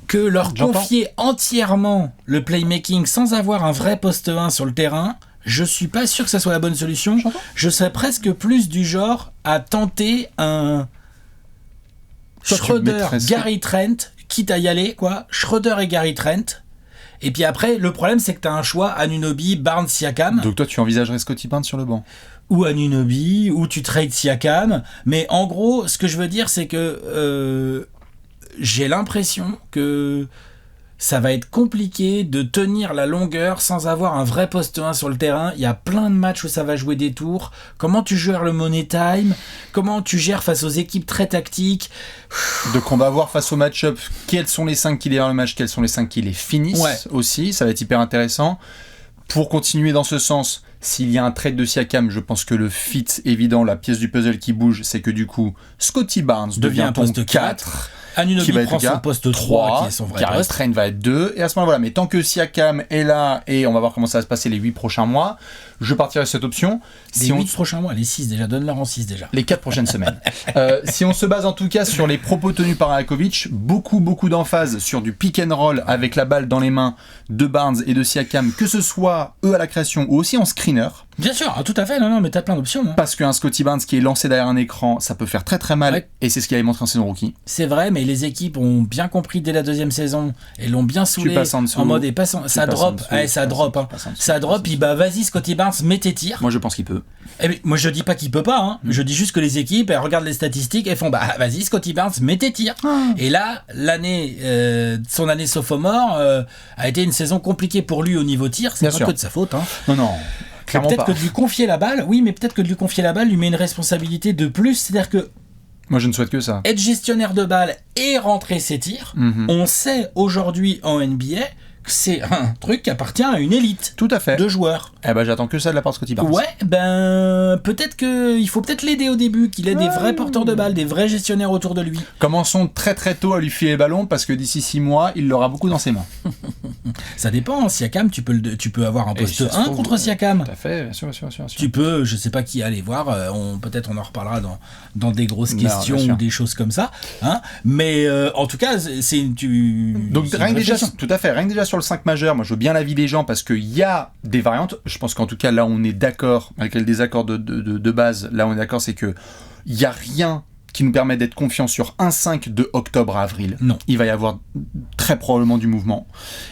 que leur confier entièrement le playmaking sans avoir un vrai poste 1 sur le terrain, je suis pas sûr que ça soit la bonne solution. Je serais presque plus du genre à tenter un Schroeder, Gary Trent, quitte à y aller, quoi. Schroeder et Gary Trent. Et puis après, le problème, c'est que tu as un choix Anunoby, Barnes, Siakam. Donc toi, tu envisagerais Scotty Barnes sur le banc ? Ou Anunoby, ou tu trades Siakam. Mais en gros, ce que je veux dire, c'est que j'ai l'impression que ça va être compliqué de tenir la longueur sans avoir un vrai poste 1 sur le terrain. Il y a plein de matchs où ça va jouer des tours. Comment tu gères le money time ? Comment tu gères face aux équipes très tactiques ? Donc on va voir face au match-up quels sont les 5 qui démarrent le match, quels sont les 5 qui les finissent aussi. Ça va être hyper intéressant. Pour continuer dans ce sens, s'il y a un trade de Siakam, je pense que le fit évident, la pièce du puzzle qui bouge, c'est que du coup, Scotty Barnes devient un poste 4. Anunoby prend son poste 3, qui est son vrai Gary poste. Trent va être 2, et à ce moment-là, voilà. Mais tant que Siakam est là, et on va voir comment ça va se passer les 8 prochains mois, je partirai sur cette option. Les 8 prochains mois, les 6 déjà, donne-leur en 6 déjà. Les 4 prochaines semaines. Si on se base en tout cas sur les propos tenus par Jarakovic, beaucoup d'emphase sur du pick and roll avec la balle dans les mains de Barnes et de Siakam, que ce soit eux à la création ou aussi en screener. Bien sûr, tout à fait, non, mais t'as plein d'options. Parce qu'un Scotty Barnes qui est lancé derrière un écran, ça peut faire très mal, et c'est ce qu'il avait montré en saison rookie. C'est vrai, mais les équipes ont bien compris dès la deuxième saison, et l'ont bien saoulé en mode ça drop, ça drop, puis vas-y Scotty Barnes, mets tes tirs. Moi je pense qu'il peut. Moi je dis pas qu'il peut pas, je dis juste que les équipes, elles regardent les statistiques, elles font vas-y Scotty Barnes, mets tes tirs. Et là, son année sophomore a été une saison compliquée pour lui au niveau tir, c'est pas que de sa faute. Non. Peut-être que de lui confier la balle, lui met une responsabilité de plus, c'est-à-dire que moi je ne souhaite que ça. Être gestionnaire de balle et rentrer ses tirs, on sait aujourd'hui en NBA que c'est un truc qui appartient à une élite. Tout à fait. De joueurs. J'attends que ça de la part de Scotty Barnes. Peut-être il faut peut-être l'aider au début, qu'il ait des vrais porteurs de balles, des vrais gestionnaires autour de lui. Commençons très tôt à lui filer le ballon parce que d'ici 6 mois, il l'aura beaucoup dans ses mains. Ça dépend. Siakam, tu peux avoir un poste 1 contre Siakam. Tout à fait, bien sûr. Tu peux, je sais pas qui aller voir. Peut-être on en reparlera dans des grosses questions ou des choses comme ça. Hein, mais en tout cas, donc rien déjà, tout à fait. Rien que déjà sur le 5 majeur, moi je veux bien l'avis des gens parce qu'il y a des variantes. Je pense qu'en tout cas là on est d'accord, malgré le désaccord de base, là on est d'accord, c'est que il y a rien qui nous permet d'être confiants sur un 5 de octobre à avril. Non. Il va y avoir très probablement du mouvement.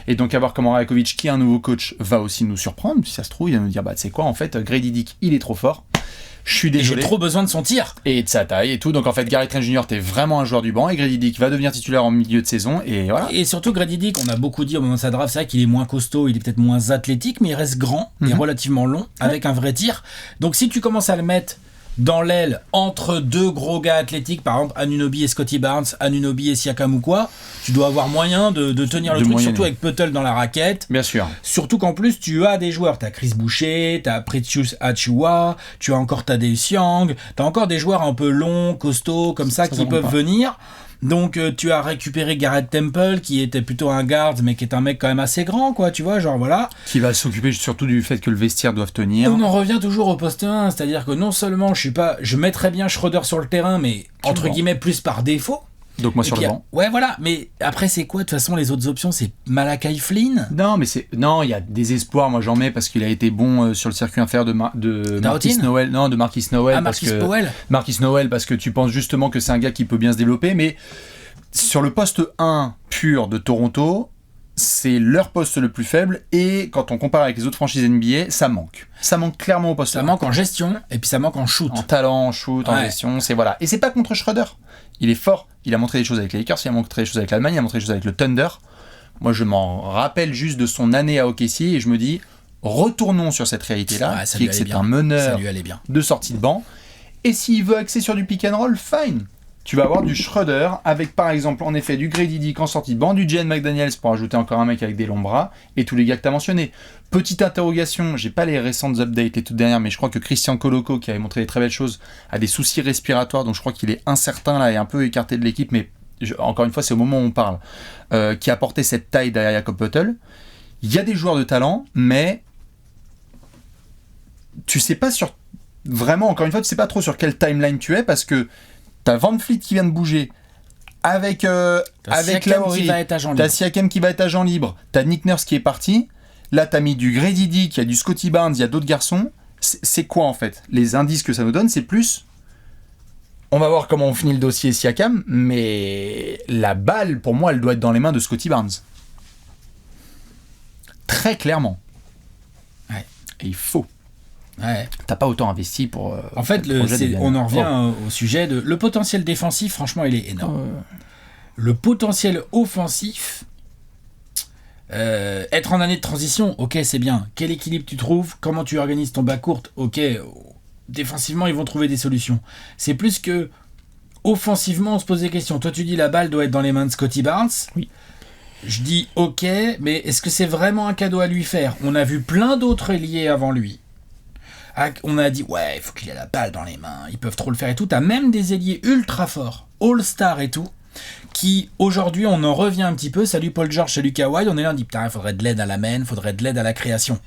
Et donc à voir comment Rajakovic, qui est un nouveau coach, va aussi nous surprendre. Si ça se trouve, il va nous dire, tu sais quoi, en fait, Grady Dick, il est trop fort. Je suis désolé. J'ai trop besoin de son tir. Et de sa taille et tout. Donc en fait, Gary Trent Jr., t'es vraiment un joueur du banc. Et Grady Dick va devenir titulaire en milieu de saison. Et voilà. Et surtout, Grady Dick, on a beaucoup dit au moment de sa draft, c'est vrai qu'il est moins costaud, il est peut-être moins athlétique, mais il reste grand et relativement long, avec un vrai tir. Donc si tu commences à le mettre dans l'aile entre deux gros gars athlétiques, par exemple Anunoby et Scotty Barnes, Anunoby et Siakam ou quoi, tu dois avoir moyen de tenir le truc, surtout avec Puttle dans la raquette. Bien sûr. Surtout qu'en plus, tu as des joueurs. Tu as Chris Boucher, tu as Precious Achiuwa, tu as encore Tadeusz Young, tu as encore des joueurs un peu longs, costauds, comme ça qui peuvent venir. Donc tu as récupéré Garrett Temple qui était plutôt un guard mais qui est un mec quand même assez grand, quoi, tu vois, genre voilà. Qui va s'occuper surtout du fait que le vestiaire doive tenir. On en revient toujours au poste 1, c'est-à-dire que non seulement je mettrais bien Schroeder sur le terrain, mais entre guillemets plus par défaut. Donc moi sur le banc. Ouais, voilà, mais après c'est quoi de toute façon les autres options? C'est Malachi Flynn? Non, il y a des espoirs, moi j'en mets parce qu'il a été bon sur le circuit inférieur de Marquis Nowell. Non, de Marquis Nowell. Ah, Marquis Nowell, parce que tu penses justement que c'est un gars qui peut bien se développer, mais sur le poste 1 pur de Toronto, c'est leur poste le plus faible, et quand on compare avec les autres franchises NBA, ça manque. Ça manque clairement au poste 1. Ça manque en gestion, et puis ça manque en shoot. En talent, en shoot, en gestion, c'est voilà. Et c'est pas contre Schroeder. Il est fort, il a montré des choses avec les Lakers, il a montré des choses avec l'Allemagne, il a montré des choses avec le Thunder. Moi, je m'en rappelle juste de son année à OKC et je me dis, retournons sur cette réalité-là, qui est que c'est un meneur de sortie de banc. Et s'il veut axer sur du pick and roll, fine. Tu vas avoir du Schroeder avec, par exemple, en effet, du Grady Dick en sortie de banc, du Jen McDaniels pour ajouter encore un mec avec des longs bras, et tous les gars que tu as mentionnés. Petite interrogation, j'ai pas les récentes updates, les toutes dernières, mais je crois que Christian Koloko, qui avait montré des très belles choses, a des soucis respiratoires, donc je crois qu'il est incertain là et un peu écarté de l'équipe, mais encore une fois, c'est au moment où on parle, qui a porté cette taille derrière Jakob Poeltl. Il y a des joueurs de talent, mais tu sais pas sur... Vraiment, encore une fois, tu sais pas trop sur quelle timeline tu es, parce que t'as Van Fleet qui vient de bouger, avec Lowry, t'as Siakam qui va être agent libre, t'as Nick Nurse qui est parti, là t'as mis du Grady Dick, il y a du Scotty Barnes, il y a d'autres garçons. C'est quoi en fait? Les indices que ça nous donne, c'est plus... On va voir comment on finit le dossier Siakam, mais la balle, pour moi, elle doit être dans les mains de Scotty Barnes. Très clairement. Ouais. Et il faut. Ouais. T'as pas autant investi pour... en fait, on en revient au sujet de... Le potentiel défensif, franchement, il est énorme. Le potentiel offensif... être en année de transition, ok, c'est bien. Quel équilibre tu trouves? Comment tu organises ton backcourt? Ok, défensivement, ils vont trouver des solutions. C'est plus que... Offensivement, on se pose des questions. Toi, tu dis la balle doit être dans les mains de Scotty Barnes. Oui. Je dis ok, mais est-ce que c'est vraiment un cadeau à lui faire? On a vu plein d'autres ailiers avant lui. On a dit, ouais, il faut qu'il ait la balle dans les mains, ils peuvent trop le faire et tout. T'as même des ailiers ultra forts, all-star et tout, qui, aujourd'hui, on en revient un petit peu. Salut Paul George, salut Kawhi. On est là, on dit, putain, il faudrait de l'aide à la main, il faudrait de l'aide à la création.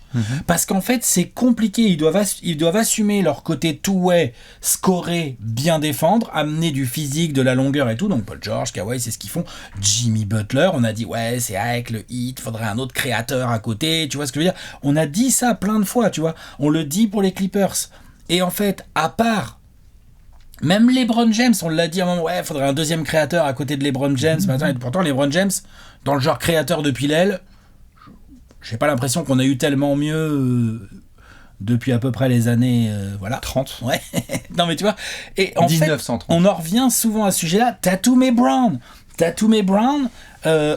Parce qu'en fait, c'est compliqué. Ils doivent assumer leur côté two-way, scorer, bien défendre, amener du physique, de la longueur et tout. Donc, Paul George, Kawhi, c'est ce qu'ils font. Jimmy Butler, on a dit, ouais, c'est avec le hit, faudrait un autre créateur à côté. Tu vois ce que je veux dire? On a dit ça plein de fois, tu vois. On le dit pour les Clippers. Et en fait, à part... Même LeBron James, on l'a dit à un moment, ouais, il faudrait un deuxième créateur à côté de LeBron James. Et pourtant, LeBron James, dans le genre créateur depuis l'aile, j'ai pas l'impression qu'on a eu tellement mieux depuis à peu près les années 30. Ouais. Non, mais tu vois. Et en 1930. fait, on en revient souvent à ce sujet-là. Tatum et Brown,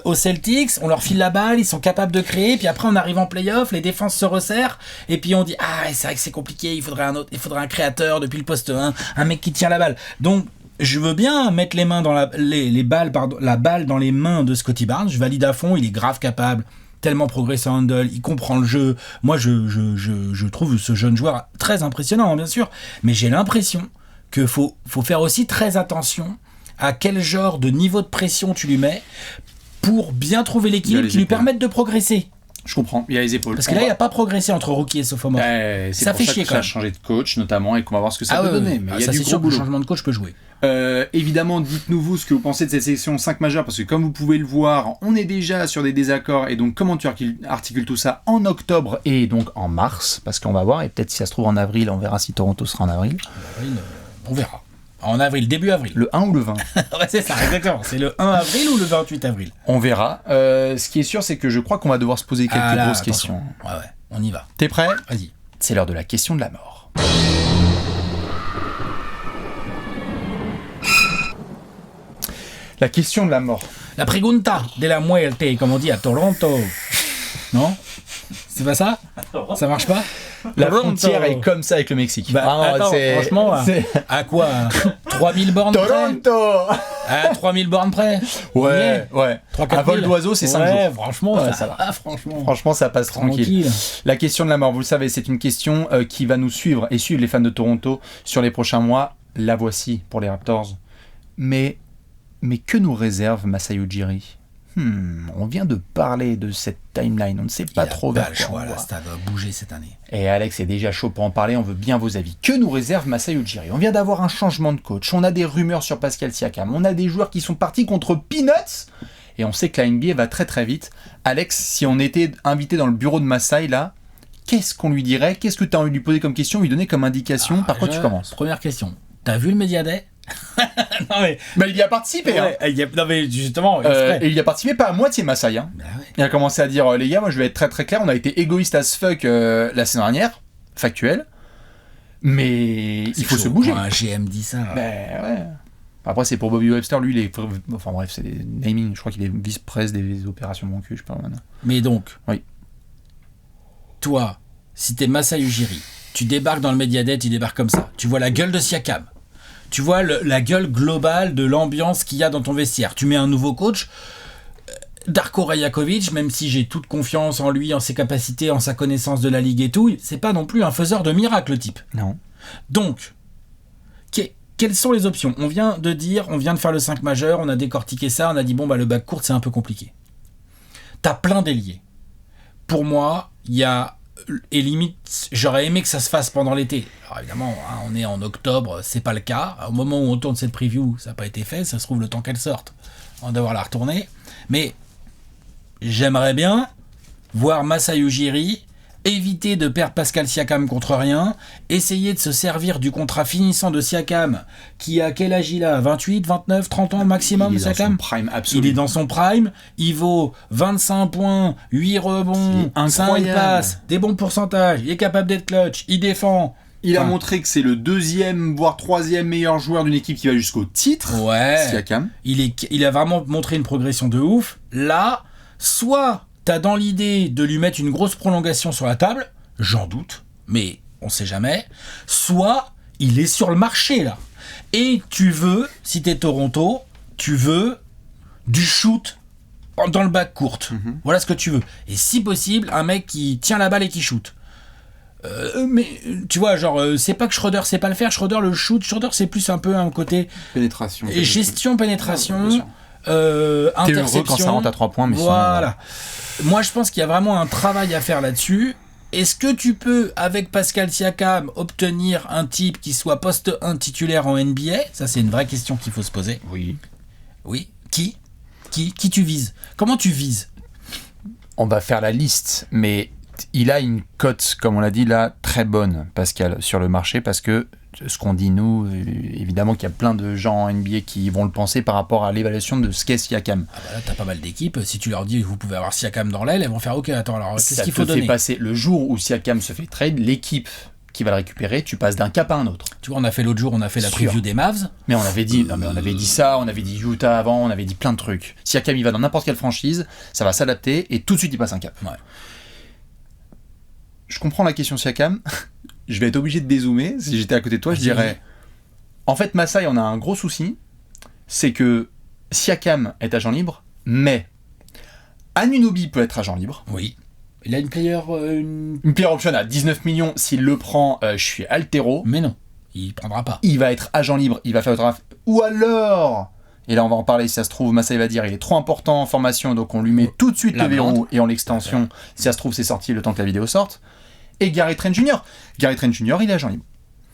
aux Celtics, on leur file la balle, ils sont capables de créer, puis après on arrive en play-off, les défenses se resserrent, et puis on dit ah c'est vrai que c'est compliqué, il faudrait un créateur depuis le poste 1, un mec qui tient la balle. Donc je veux bien mettre les mains dans la balle dans les mains de Scotty Barnes, je valide à fond, il est grave capable, tellement progressé en handle, il comprend le jeu. Moi je trouve ce jeune joueur très impressionnant, bien sûr, mais j'ai l'impression que faut faire aussi très attention à quel genre de niveau de pression tu lui mets, pour bien trouver l'équilibre qui lui permette de progresser. Je comprends, il y a les épaules. Parce que là, il n'y a pas progressé entre rookie et sophomore. Ça fait chier quand même. Ça a changé de coach notamment et qu'on va voir ce que ça peut donner. Mais il y a du gros boulot. Le changement de coach peut jouer. Évidemment, dites-nous vous ce que vous pensez de cette sélection 5 majeures, parce que comme vous pouvez le voir, on est déjà sur des désaccords, et donc comment tu articules tout ça en octobre et donc en mars, parce qu'on va voir, et peut-être si ça se trouve en avril, on verra si Toronto sera en avril. On verra. En avril, début avril. Le 1 ou le 20 ouais, c'est ça, exactement. C'est le 1 avril ou le 28 avril. On verra. Ce qui est sûr, c'est que je crois qu'on va devoir se poser quelques grosses questions. Ouais, on y va. T'es prêt ? Vas-y. C'est l'heure de la question de la mort. La question de la mort. La pregunta de la muerte, comme on dit à Toronto. Non ? C'est pas ça ? Ça marche pas ? La frontière est comme ça avec le Mexique. Attends, franchement, à quoi ? 3000 bornes Toronto près ? À 3000 bornes près ? Ouais. À vol d'oiseau, c'est 5 jours. Ouais, franchement, ça va. Franchement, ça passe tranquille. La question de la mort, vous le savez, c'est une question qui va nous suivre et suivre les fans de Toronto sur les prochains mois. La voici pour les Raptors. Mais que nous réserve Masai Ujiri ? On vient de parler de cette timeline, on ne sait pas trop vers quoi on va. Ça va bouger cette année. Et Alex est déjà chaud pour en parler, on veut bien vos avis. Que nous réserve Masai Ujiri ? On vient d'avoir un changement de coach, on a des rumeurs sur Pascal Siakam, on a des joueurs qui sont partis contre Peanuts, et on sait que la NBA va très très vite. Alex, si on était invité dans le bureau de Masai là, qu'est-ce qu'on lui dirait ? Qu'est-ce que tu as envie de lui poser comme question, lui donner comme indication ? Par quoi tu commences ? Première question, t'as vu le Media Day ? Non mais il y a participé. Ouais, hein. Non mais justement. Et il y a participé pas à moitié Masai. Hein. Ouais. Il a commencé à dire les gars, moi je vais être très très clair, on a été égoïste as fuck la saison dernière, factuel. Mais il faut se bouger. Un GM dit ça. Ouais. Après c'est pour Bobby Webster, lui il est. Enfin bref, c'est des naming. Je crois qu'il est vice-presse des opérations mon cul, je sais pas maintenant. Mais donc. Oui. Toi, si t'es Masai Ujiri, tu débarques dans le Media Day, tu débarques comme ça. Tu vois la gueule de Siakam. Tu vois la gueule globale de l'ambiance qu'il y a dans ton vestiaire. Tu mets un nouveau coach, Darko Rajakovic, même si j'ai toute confiance en lui, en ses capacités, en sa connaissance de la ligue et tout, c'est pas non plus un faiseur de miracles, le type. Non. Donc, quelles sont les options ? On vient de faire le 5 majeur, on a décortiqué ça, on a dit le bac court c'est un peu compliqué. T'as plein d'ailiers. Pour moi, il y a... Et limite, j'aurais aimé que ça se fasse pendant l'été. Alors évidemment, on est en octobre, c'est pas le cas. Au moment où on tourne cette preview, ça n'a pas été fait. Ça se trouve le temps qu'elle sorte, on va devoir la retourner. Mais j'aimerais bien voir Masai Ujiri éviter de perdre Pascal Siakam contre rien, essayer de se servir du contrat finissant de Siakam, qui a quel âge il a ? 28, 29, 30 ans maximum, Siakam ? Il est dans son prime, il vaut 25 points, 8 rebonds, 5 passes, des bons pourcentages, il est capable d'être clutch, il défend. Il a montré que c'est le 2e, voire 3e meilleur joueur d'une équipe qui va jusqu'au titre, Siakam. Il a vraiment montré une progression de ouf. Là, soit... T'as dans l'idée de lui mettre une grosse prolongation sur la table, j'en doute, mais on sait jamais. Soit il est sur le marché là. Et tu veux, si t'es Toronto, tu veux du shoot dans le bac courte. Voilà ce que tu veux. Et si possible, un mec qui tient la balle et qui shoot. Mais tu vois, genre, c'est pas que Schroeder sait pas le faire. Schroeder, le shoot, Schroeder c'est plus un peu un côté pénétration. Gestion, pénétration. T'es heureux interception. quand ça rentre à 3 points, mais voilà. Moi, je pense qu'il y a vraiment un travail à faire là-dessus. Est-ce que tu peux, avec Pascal Siakam, obtenir un type qui soit poste 1 titulaire en NBA ? Ça, c'est une vraie question qu'il faut se poser. Oui. Qui tu vises ? Comment tu vises ? On va faire la liste, mais il a une cote, comme on l'a dit là, très bonne, Pascal, sur le marché, parce que ce qu'on dit nous, évidemment qu'il y a plein de gens en NBA qui vont le penser par rapport à l'évaluation de ce qu'est Siakam. Là, t'as pas mal d'équipes, si tu leur dis vous pouvez avoir Siakam dans l'aile, elles vont faire ok, attends, alors qu'est-ce qu'il faut donner ? Ça te fait passer, le jour où Siakam se fait trade, l'équipe qui va le récupérer, tu passes d'un cap à un autre. Tu vois, on a fait l'autre jour, on a fait la preview des Mavs. Mais on avait dit, on avait dit ça, on avait dit Utah avant, on avait dit plein de trucs. Siakam, il va dans n'importe quelle franchise, ça va s'adapter et tout de suite il passe un cap. Ouais. Je comprends la question Siakam. Je vais être obligé de dézoomer. Si j'étais à côté de toi, je dirais... En fait, Masai, on a un gros souci. C'est que Siakam est agent libre, mais Anunoby peut être agent libre. Oui. Il a une player option à 19 millions. S'il le prend, je suis altéro. Mais non, il prendra pas. Il va être agent libre, il va faire le draft. Ou alors, et là on va en parler si ça se trouve, Masai va dire il est trop important en formation, donc on lui met tout de suite le verrou et en l'extension, si ça se trouve c'est sorti le temps que la vidéo sorte. Et Gary Trent Jr. Gary Trent Jr. il est agent libre.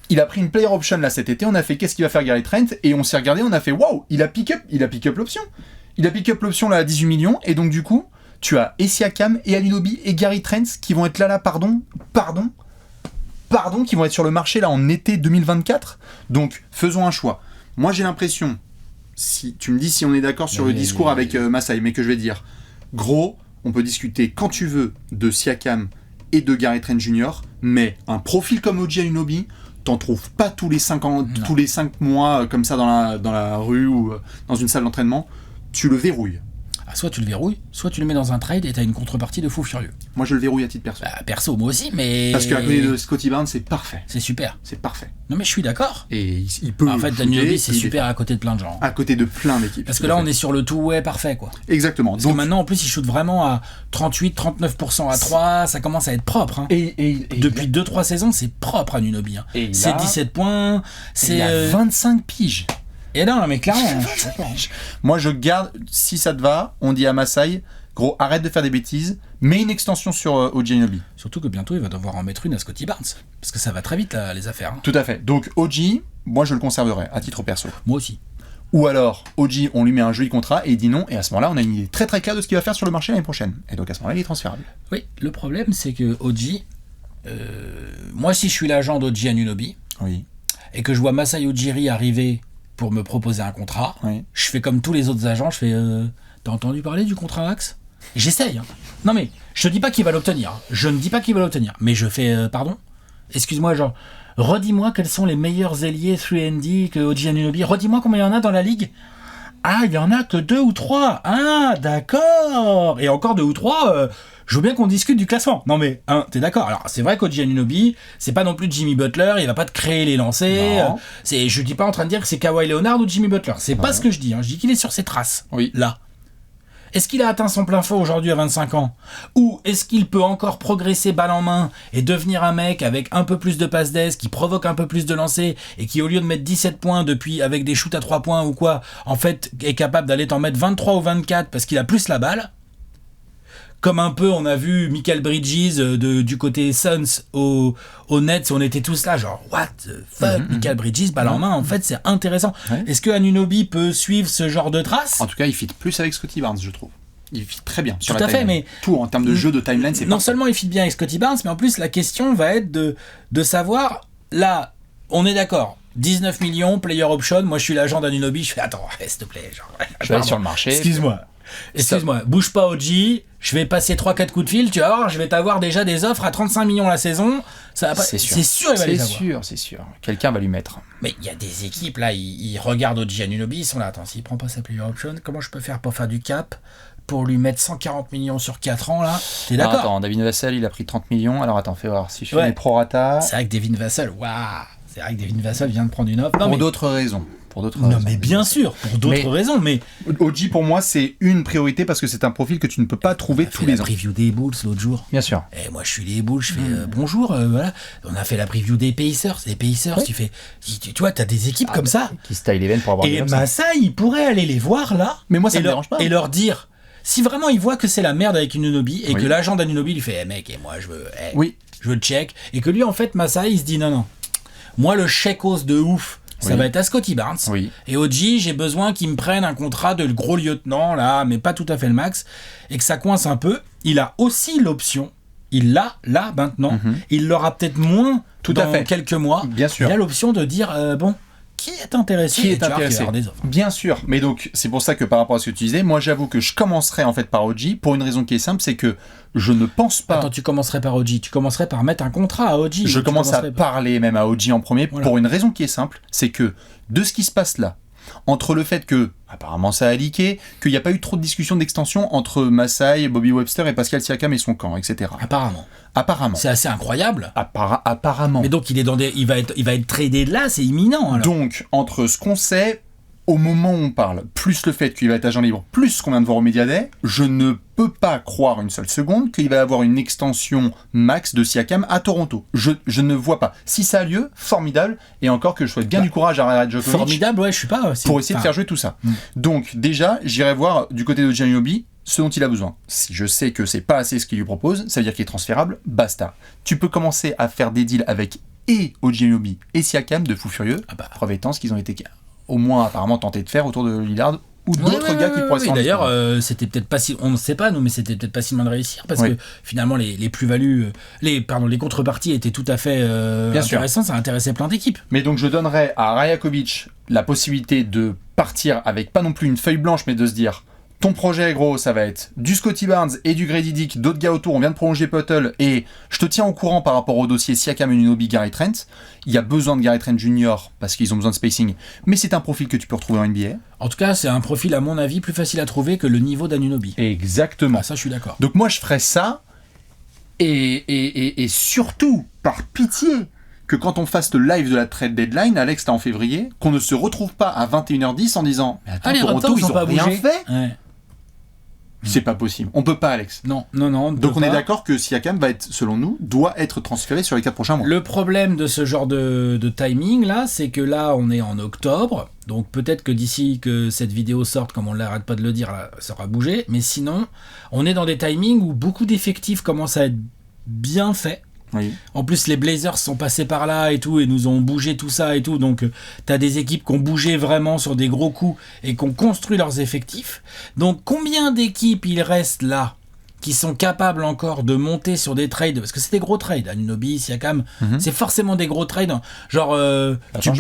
Il a pris une player option là cet été, on a fait qu'est-ce qu'il va faire Gary Trent, et on s'est regardé, on a fait waouh, il a pick up l'option. Il a pick up l'option là à 18 millions, et donc du coup, tu as Siakam et Anunoby et Gary Trent qui vont être là, qui vont être sur le marché là en été 2024. Donc faisons un choix. Moi j'ai l'impression, si tu me dis si on est d'accord sur le discours avec Masai, mais que je vais dire, gros, on peut discuter quand tu veux de Siakam et de Gary Trent Jr., mais un profil comme OG Anunoby, t'en trouves pas tous les 5 mois comme ça dans la rue ou dans une salle d'entraînement, tu le verrouilles. Soit tu le verrouilles, soit tu le mets dans un trade et t'as une contrepartie de fou furieux. Moi je le verrouille à titre perso. Perso, moi aussi, mais... Parce qu'à côté de Scottie Barnes, c'est parfait. C'est super. C'est parfait. Non mais je suis d'accord. Et il peut... En fait, Anunoby, c'est super à côté de plein de gens. À côté de plein d'équipes. Parce que là, on est sur le two-way parfait, quoi. Exactement. Parce que maintenant, en plus, il shoot vraiment à 38-39% à 3, ça commence à être propre. Hein. Et depuis 2-3 saisons, c'est propre Anunoby. Hein. C'est 17 points, c'est... Il y a 25 piges. Et non, mais clairement. Moi, je garde, si ça te va, on dit à Masai, gros, arrête de faire des bêtises, mets une extension sur OG Anunoby. Surtout que bientôt, il va devoir en mettre une à Scottie Barnes. Parce que ça va très vite, là, les affaires. Hein. Tout à fait. Donc, OG, moi, je le conserverai, à titre perso. Moi aussi. Ou alors, OG, on lui met un joli contrat et il dit non, et à ce moment-là, on a une idée très très claire de ce qu'il va faire sur le marché l'année prochaine. Et donc, à ce moment-là, il est transférable. Oui, le problème, c'est que OG, moi, si je suis l'agent d'OG Anunoby, oui, et que je vois Masai Ujiri arriver pour me proposer un contrat, oui, je fais comme tous les autres agents, je fais t'as entendu parler du contrat max ? J'essaye. Hein. Non mais, je te dis pas qu'il va l'obtenir. Je ne dis pas qu'il va l'obtenir. Mais je fais, pardon ? Excuse-moi, genre, redis-moi quels sont les meilleurs ailiers 3&D que OG Anunoby. Redis-moi combien il y en a dans la ligue. Ah, il y en a que 2 ou 3. Ah, d'accord. Et encore 2 ou 3, je veux bien qu'on discute du classement. Non mais, t'es d'accord. Alors, c'est vrai qu'OG Anunoby, c'est pas non plus Jimmy Butler, il va pas te créer les lancers. Je dis pas en train de dire que c'est Kawhi Leonard ou Jimmy Butler. C'est pas ce que je dis. Hein. Je dis qu'il est sur ses traces. Oui. Là. Est-ce qu'il a atteint son plein feu aujourd'hui à 25 ans ? Ou est-ce qu'il peut encore progresser balle en main et devenir un mec avec un peu plus de passes d'aise, qui provoque un peu plus de lancers et qui, au lieu de mettre 17 points depuis avec des shoots à 3 points ou quoi, en fait, est capable d'aller t'en mettre 23 ou 24 parce qu'il a plus la balle ? Comme un peu, on a vu Michael Bridges du côté Suns au Nets, on était tous là, genre, what the fuck, Michael Bridges, balle en main, en fait, c'est intéressant. Ouais. Est-ce que Anunoby peut suivre ce genre de traces ? En tout cas, il fit plus avec Scottie Barnes, je trouve. Il fit très bien sur tout la timeline. Fait, mais tout en termes de jeu, de timeline, c'est non parfait. Seulement il fit bien avec Scottie Barnes, mais en plus, la question va être de savoir, là, on est d'accord, 19 millions, player option, moi je suis l'agent d'Anunoby, je fais, attends, s'il te plaît, genre, je vais aller sur le marché. Excuse-moi, bouge pas OG, je vais passer 3-4 coups de fil, tu vas voir, je vais t'avoir déjà des offres à 35 millions la saison. Ça va pas... C'est sûr, il va les avoir. C'est sûr. Quelqu'un va lui mettre. Mais il y a des équipes, là, ils regardent OG Anunoby, ils sont là, attends, s'il prend pas sa player option, comment je peux faire pour faire du cap ? Pour lui mettre 140 millions sur 4 ans, là, t'es d'accord ? Attends, Devin Vassell, il a pris 30 millions, alors attends, fais voir, si je fais des prorata... C'est vrai que Devin Vassell, waouh ! C'est vrai que Devin Vassell vient de prendre une offre. Pour d'autres raisons. Non, mais bien sûr, pour d'autres raisons, mais... OG, pour moi, c'est une priorité parce que c'est un profil que tu ne peux pas trouver tous les ans. On a fait la preview des Bulls l'autre jour. Bien sûr. Et moi, je suis les Bulls, je fais bonjour, voilà. On a fait la preview des Pacers. Les Pacers, oui. Tu vois, t'as des équipes comme ça. Qui style event pour avoir des Masai, il pourrait aller les voir là. Mais moi, ça me dérange pas. Et leur dire... Si vraiment il voit que c'est la merde avec Anunoby et que l'agent d'Anunoby lui fait mec, et moi je veux le check, et que lui en fait Masai il se dit non, moi le checkos de ouf ça va être à Scottie Barnes et OG j'ai besoin qu'il me prenne un contrat de gros lieutenant là, mais pas tout à fait le max, et que ça coince un peu. Il a aussi l'option, il l'a là maintenant, il l'aura peut-être moins dans quelques mois. Bien sûr. Il a l'option de dire bon, qui est intéressé, des offres. Bien sûr, mais donc c'est pour ça que par rapport à ce que tu disais, moi j'avoue que je commencerai en fait par OG pour une raison qui est simple, c'est que je ne pense pas... Attends, tu commencerais par OG, tu commencerais par mettre un contrat à OG. Je commence à parler même à OG en premier pour une raison qui est simple, c'est que de ce qui se passe là, entre le fait que, apparemment ça a leaké, qu'il n'y a pas eu trop de discussion d'extension entre Masai, Bobby Webster et Pascal Siakam et son camp, etc. Apparemment. C'est assez incroyable. Apparemment. Mais donc il va être tradé là, c'est imminent. Alors. Donc, entre ce qu'on sait, au moment où on parle, plus le fait qu'il va être agent libre, plus ce qu'on vient de voir au Media Day, je ne peux pas croire une seule seconde qu'il va y avoir une extension max de Siakam à Toronto. Je ne vois pas. Si ça a lieu, formidable, et encore que je souhaite bien du courage à Djokovic. Formidable, ouais, je suis pas... pour essayer de faire jouer tout ça. Donc déjà, j'irai voir du côté de Giannobi ce dont il a besoin. Si je sais que c'est pas assez ce qu'il lui propose, ça veut dire qu'il est transférable, basta. Tu peux commencer à faire des deals avec et Giannobi et Siakam de fou furieux, preuve étant ce qu'ils ont été au moins apparemment tentés de faire autour de Lillard ou d'autres gars qui pourraient s'en d'ailleurs, c'était peut-être pas si, on ne sait pas nous, mais c'était peut-être pas si loin de réussir parce que finalement les plus-values, les contreparties étaient tout à fait intéressantes, ça intéressait plein d'équipes. Mais donc je donnerais à Rajakovic la possibilité de partir avec pas non plus une feuille blanche, mais de se dire ton projet gros, ça va être du Scottie Barnes et du Grady Dick, d'autres gars autour, on vient de prolonger Poeltl et je te tiens au courant par rapport au dossier Siakam, Anunoby, Gary Trent. Il y a besoin de Gary Trent Jr. parce qu'ils ont besoin de spacing, mais c'est un profil que tu peux retrouver en NBA. En tout cas, c'est un profil à mon avis plus facile à trouver que le niveau d'Anunoby. Exactement. Ah, ça, je suis d'accord. Donc moi, je ferais ça et surtout, par pitié, que quand on fasse le live de la trade deadline, Alex, t'as en février, qu'on ne se retrouve pas à 21h10 en disant mais attends, Toronto, ils ont pas rien fait. Ouais. C'est pas possible. On peut pas, Alex. Non. Donc on est d'accord que Siakam va être, selon nous, doit être transféré sur les 4 prochains mois. Le problème de ce genre de timing là, c'est que là on est en octobre, donc peut-être que d'ici que cette vidéo sorte, comme on l'arrête pas de le dire, là, ça aura bougé. Mais sinon, on est dans des timings où beaucoup d'effectifs commencent à être bien faits. Oui. En plus, les Blazers sont passés par là et tout, et nous ont bougé tout ça et tout. Donc, t'as des équipes qui ont bougé vraiment sur des gros coups et qui ont construit leurs effectifs. Donc, combien d'équipes il reste là qui sont capables encore de monter sur des trades? Parce que c'est des gros trades. Anunoby, Siakam, c'est forcément des gros trades. Genre, tu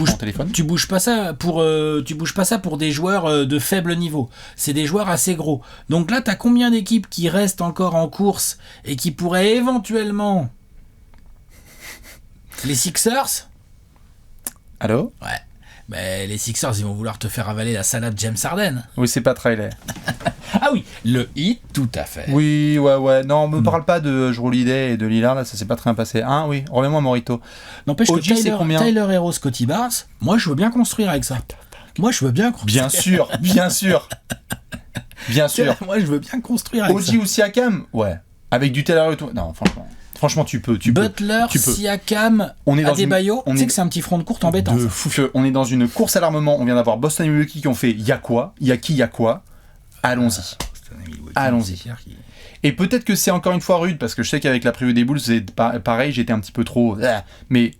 bouges pas ça pour des joueurs de faible niveau. C'est des joueurs assez gros. Donc là, t'as combien d'équipes qui restent encore en course et qui pourraient éventuellement... Les Sixers? Allô? Ouais. Mais les Sixers, ils vont vouloir te faire avaler la salade James Harden. Oui, c'est pas trailer. Ah oui, le Heat, tout à fait. Oui, ouais. Non, me parle pas de Jrue Holiday et de Lillard, là, ça s'est pas très bien passé. Hein, oui, remets-moi Morito. N'empêche que Tyler Hero, Scottie Barnes, moi je veux bien construire avec ça. Moi je veux bien construire. Bien sûr. Moi je veux bien construire avec ça. OG ou Siakam? Ouais. Avec du Taylor et tout. Non, franchement, tu peux. Butler, Siakam, Adebayo, tu sais que c'est un petit front de courte embêtant. On est dans une course à l'armement. On vient d'avoir Boston et Milwaukee qui ont fait y a quoi? Allons-y. Allons-y. Et peut-être que c'est encore une fois rude, parce que je sais qu'avec la preview des Bulls, c'est pareil, j'étais un petit peu trop... Mais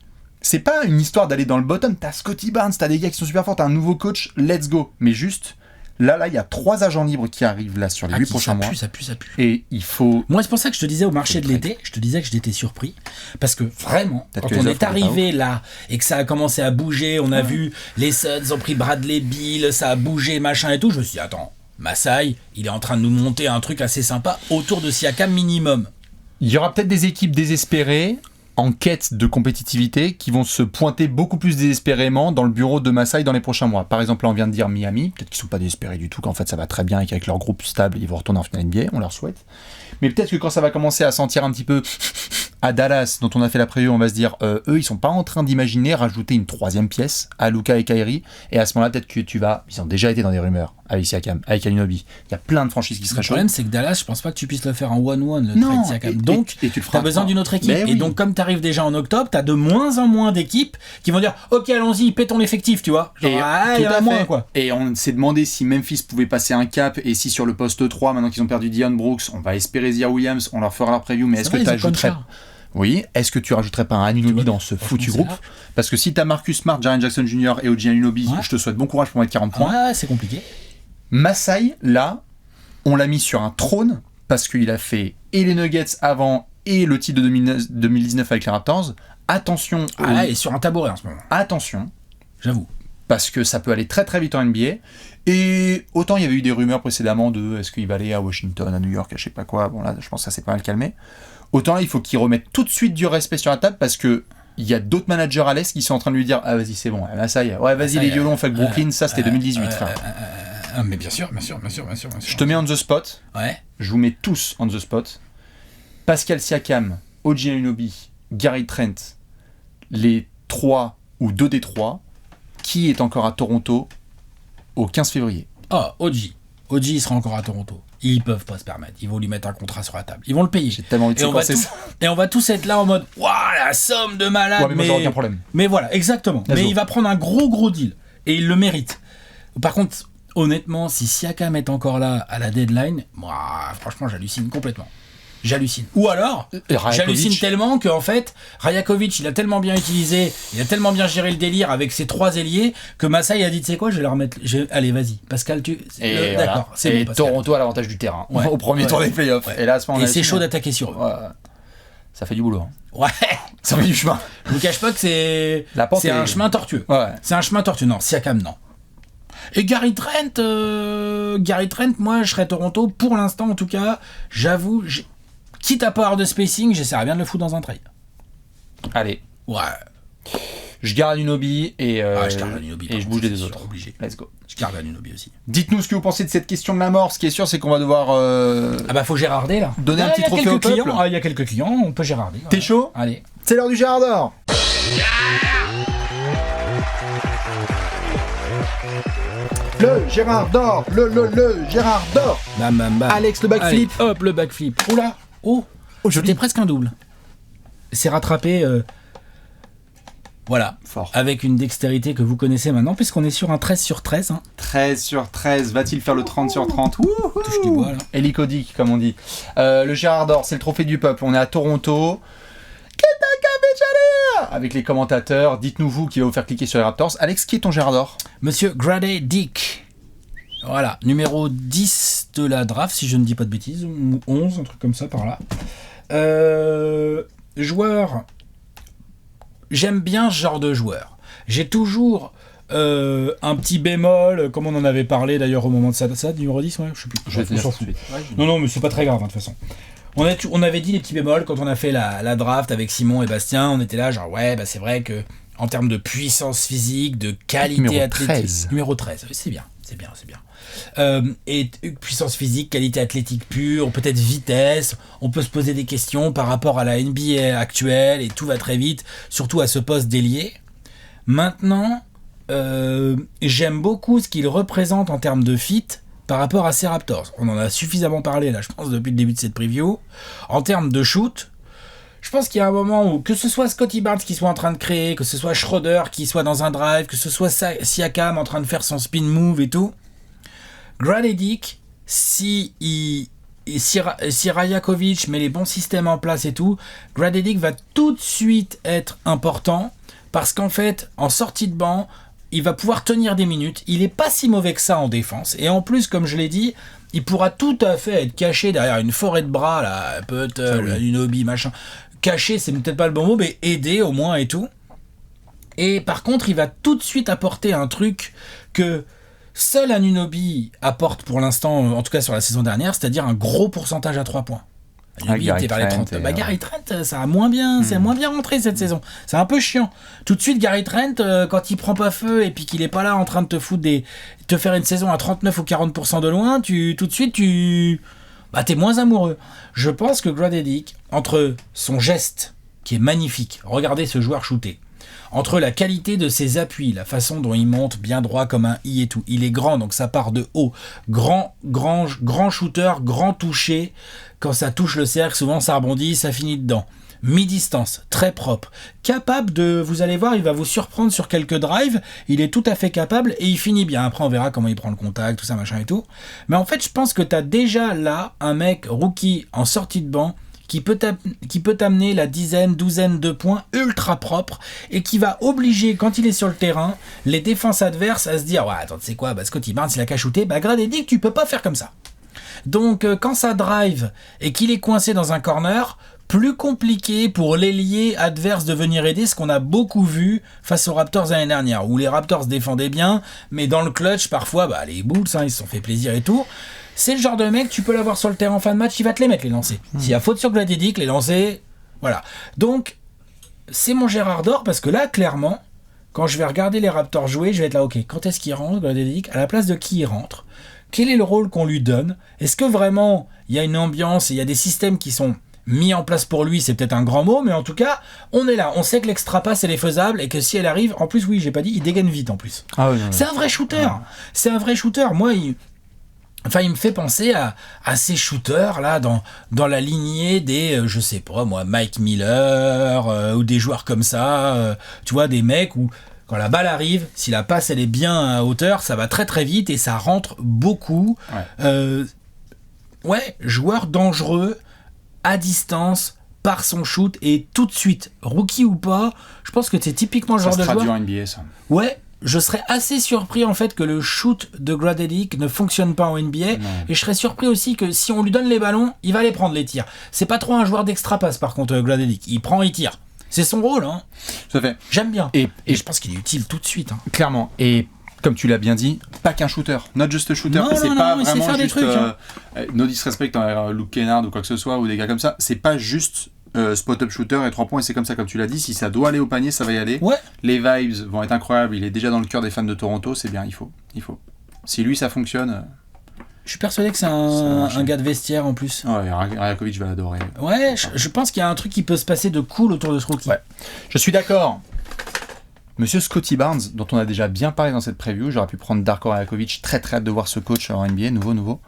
c'est pas une histoire d'aller dans le bottom. T'as Scottie Barnes, t'as des gars qui sont super forts, t'as un nouveau coach, let's go. Mais juste... Là, il y a 3 agents libres qui arrivent là sur les 8 prochains mois. Ça pue. Et il faut... Moi, c'est pour ça que je te disais au marché de l'été, je te disais que j'étais surpris. Parce que vraiment, quand on est arrivé là et que ça a commencé à bouger, on a vu les Suns ont pris Bradley Beal, ça a bougé, machin et tout. Je me suis dit, attends, Masai, il est en train de nous monter un truc assez sympa autour de Siakam minimum. Il y aura peut-être des équipes désespérées en quête de compétitivité qui vont se pointer beaucoup plus désespérément dans le bureau de Masai dans les prochains mois. Par exemple, là on vient de dire Miami, peut-être qu'ils ne sont pas désespérés du tout, qu'en fait ça va très bien et qu'avec leur groupe stable ils vont retourner en finale NBA, on leur souhaite. Mais peut-être que quand ça va commencer à sentir un petit peu à Dallas, dont on a fait la preview, on va se dire eux ils sont pas en train d'imaginer rajouter une 3e pièce à Luka et Kyrie, et à ce moment-là peut-être que ils ont déjà été dans des rumeurs avec Siakam, avec Anunoby. Il y a plein de franchises qui seraient chaudes. Le problème c'est que Dallas, je pense pas que tu puisses le faire en 1-1 le trade Siakam. Donc tu as besoin d'une autre équipe. Et donc comme tu arrives déjà en octobre, tu as de moins en moins d'équipes qui vont dire ok allons-y, pétons l'effectif, tu vois. Genre, il y en a moins quoi. Et on s'est demandé si Memphis pouvait passer un cap, et si sur le poste 3, maintenant qu'ils ont perdu Dion Brooks, on va espérer Ziaire Williams, on leur fera leur preview, mais est-ce que tu ajouterais... Oui, est-ce que tu rajouterais pas un Anunoby dans ce foutu groupe? Parce que si t'as Marcus Smart, Jaren Jackson Jr. et OG Anunoby, je te souhaite bon courage pour mettre 40 points. Ouais, c'est compliqué. Masai, là, on l'a mis sur un trône parce qu'il a fait et les Nuggets avant et le titre de 2019 avec les Raptors. Attention. Il est sur un tabouret en ce moment. Attention. J'avoue. Parce que ça peut aller très très vite en NBA. Et autant il y avait eu des rumeurs précédemment de est-ce qu'il va aller à Washington, à New York, à je sais pas quoi. Bon là, je pense que ça s'est pas mal calmé. Autant là, il faut qu'il remette tout de suite du respect sur la table parce que il y a d'autres managers à l'Est qui sont en train de lui dire ah vas-y c'est bon, ça y est, ouais vas-y les violons on fait avec Brooklyn, ça c'était 2018 frère. Mais bien sûr. Je te mets on the spot. Ouais. Je vous mets tous on the spot. Pascal Siakam, OG Anunoby, Gary Trent, les 3 ou 2 des 3, qui est encore à Toronto au 15 février. Ah, OG. OG, il sera encore à Toronto. Ils peuvent pas se permettre. Ils vont lui mettre un contrat sur la table. Ils vont le payer. J'ai tellement envie de séquencer ça. Et on va tous être là en mode waouh, la somme de malade. Ouais, mais moi, j'aurais aucun problème. Mais voilà, exactement. Mais il va prendre un gros deal. Et il le mérite. Par contre, honnêtement, si Siakam est encore là à la deadline, moi, franchement, j'hallucine complètement. J'hallucine. Ou alors, j'hallucine tellement qu'en fait, Rajakovic, il a tellement bien utilisé, il a tellement bien géré le délire avec ses 3 ailiers que Masai a dit, tu sais quoi, je vais leur remettre. Allez, vas-y, Pascal, Et d'accord, voilà. c'est et bon. Pascal. Toronto a l'avantage du terrain au premier Ouais. tour des playoffs. Ouais. Et là, à ce moment-là, c'est chaud d'attaquer sur eux. Ouais. Ça fait du boulot. Hein. Ouais. Ça fait du chemin. Je vous cache pas que c'est un chemin tortueux. Ouais. C'est un chemin tortueux. Non, Siakam, non. Et Gary Trent, moi, je serais Toronto. Pour l'instant, en tout cas, j'avoue, quitte à pas avoir de spacing, j'essaierais bien de le foutre dans un trade. Allez. Ouais. Je garde Anunoby et je garde Anunoby, je bouge les deux autres. Obligé. Let's go. Je garde Anunoby aussi. Dites-nous ce que vous pensez de cette question de la mort. Ce qui est sûr, c'est qu'on va devoir Faut Gérarder là. donner un petit trophée au peuple. Il y a quelques clients, on peut Gérarder. T'es chaud ? Allez. C'est l'heure du Gérard d'or. Le Gérard d'or, le Gérard d'or. Bam, bam, bam. Alex, le backflip. Allez, hop, le backflip. Oula. Oh, joli. c'était presque un double. C'est rattrapé. Voilà. Fort. Avec une dextérité que vous connaissez maintenant, puisqu'on est sur un 13 sur 13. Hein. 13 sur 13. Va-t-il faire le 30 sur 30 ? Touche du bois, là. Hélicodique, comme on dit. Le Gérard d'or, c'est le trophée du peuple. On est à Toronto. Avec les commentateurs, dites-nous vous qui va vous faire cliquer sur les Raptors. Alex, qui est ton Gérard d'or ? Monsieur Grady Dick. Voilà, numéro 10 de la draft, si je ne dis pas de bêtises, ou 11, un truc comme ça par là. Joueur, j'aime bien ce genre de joueur. J'ai toujours un petit bémol, comme on en avait parlé d'ailleurs au moment de ça numéro 10, ouais, je sais plus. Je vais te dire s'en tout de fout. suite. Non, mais c'est pas très grave, hein, de toute façon. On avait dit les petits bémols quand on a fait la draft avec Simon et Bastien. On était là, genre, ouais, c'est vrai que en termes de puissance physique, de qualité numéro athlétique. 13. Numéro 13, c'est bien. Et puissance physique, qualité athlétique pure, peut-être vitesse. On peut se poser des questions par rapport à la NBA actuelle et tout va très vite, surtout à ce poste d'ailier. Maintenant, j'aime beaucoup ce qu'il représente en termes de fit par rapport à ces Raptors. On en a suffisamment parlé, là, je pense, depuis le début de cette preview. En termes de shoot, je pense qu'il y a un moment où, que ce soit Scottie Barnes qui soit en train de créer, que ce soit Schroeder qui soit dans un drive, que ce soit Siakam en train de faire son spin move et tout, Grady Dick, si Rajakovic met les bons systèmes en place et tout, Grady Dick va tout de suite être important, parce qu'en fait, en sortie de banc, il va pouvoir tenir des minutes. Il est pas si mauvais que ça en défense. Et en plus, comme je l'ai dit, il pourra tout à fait être caché derrière une forêt de bras, là, peut-être une hobby, machin. Caché, c'est peut-être pas le bon mot, mais aider au moins et tout. Et par contre, il va tout de suite apporter un truc que seul Anunoby apporte pour l'instant, en tout cas sur la saison dernière, c'est-à-dire un gros pourcentage à 3 points. Anunoby était vers les 30. Gary Trent, ça a moins bien, c'est moins bien rentré cette saison. C'est un peu chiant. Tout de suite, Gary Trent, quand il prend pas feu et puis qu'il est pas là en train de te faire une saison à 39 ou 40% de loin, tout de suite, t'es moins amoureux. Je pense que Grady Dick, entre son geste, qui est magnifique, regardez ce joueur shooter, entre la qualité de ses appuis, la façon dont il monte bien droit comme un i et tout, il est grand, donc ça part de haut, grand shooter, grand toucher, quand ça touche le cercle, souvent ça rebondit, ça finit dedans. Mi-distance, très propre, capable de, vous allez voir, il va vous surprendre sur quelques drives, il est tout à fait capable et il finit bien. Après on verra comment il prend le contact, tout ça machin et tout. Mais en fait je pense que t'as déjà là un mec rookie en sortie de banc qui peut t'amener la douzaine de points ultra propres et qui va obliger, quand il est sur le terrain, les défenses adverses à se dire « Ouais, attends, tu sais quoi, Scottie Barnes, il a qu'à shooter, Grady Dick, tu peux pas faire comme ça. » Donc, quand ça drive et qu'il est coincé dans un corner, plus compliqué pour l'ailier adverse de venir aider, ce qu'on a beaucoup vu face aux Raptors l'année dernière, où les Raptors défendaient bien, mais dans le clutch, parfois, les Bulls, ils se sont fait plaisir et tout. C'est le genre de mec, tu peux l'avoir sur le terrain en fin de match, il va te les mettre, les lancers. S'il y a faute sur Grady Dick, les lancers, voilà. Donc, c'est mon Gérard d'or, parce que là, clairement, quand je vais regarder les Raptors jouer, je vais être là, ok, quand est-ce qu'il rentre, Grady Dick ? À la place de qui il rentre ? Quel est le rôle qu'on lui donne ? Est-ce que vraiment, il y a une ambiance et il y a des systèmes qui sont mis en place pour lui, c'est peut-être un grand mot, mais en tout cas, on est là. On sait que l'extra passe, elle est faisable et que si elle arrive, en plus, oui, j'ai pas dit, il dégaine vite en plus. Ah oui, c'est un vrai shooter. C'est un vrai shooter. Moi, il me fait penser à ces shooters là dans la lignée des, je sais pas moi, Mike Miller ou des joueurs comme ça. Tu vois, des mecs où quand la balle arrive, si la passe elle est bien à hauteur, ça va très très vite et ça rentre beaucoup. Joueur dangereux à distance par son shoot et tout de suite, rookie ou pas, je pense que c'est typiquement le genre de joueur. Ça se traduit en NBA, ça. Ouais, je serais assez surpris en fait que le shoot de Gradedick ne fonctionne pas en NBA. Non. Et je serais surpris aussi que si on lui donne les ballons, il va les prendre les tirs. C'est pas trop un joueur d'extra passe par contre, Gradedick. Il prend, il tire. C'est son rôle, hein. Tout à fait. J'aime bien. Et je pense qu'il est utile tout de suite. Hein. Clairement. Et comme tu l'as bien dit, Pas qu'un shooter, not just a shooter. Non, c'est non, pas non, il sait vraiment faire des juste trucs, hein. no disrespect envers Luke Kennard ou quoi que ce soit, ou des gars comme ça. C'est pas juste spot-up shooter et 3 points, et c'est comme ça, comme tu l'as dit. Si ça doit aller au panier, ça va y aller. Ouais. Les vibes vont être incroyables. Il est déjà dans le cœur des fans de Toronto, c'est bien, il faut. Si lui, ça fonctionne... Je suis persuadé que c'est un gars de vestiaire en plus. Ouais, Rajakovic va l'adorer. Ouais, je pense qu'il y a un truc qui peut se passer de cool autour de ce rookie. Ouais. Je suis d'accord. Monsieur Scottie Barnes, dont on a déjà bien parlé dans cette preview, j'aurais pu prendre Darko Rajakovic, très très hâte de voir ce coach en NBA, nouveau.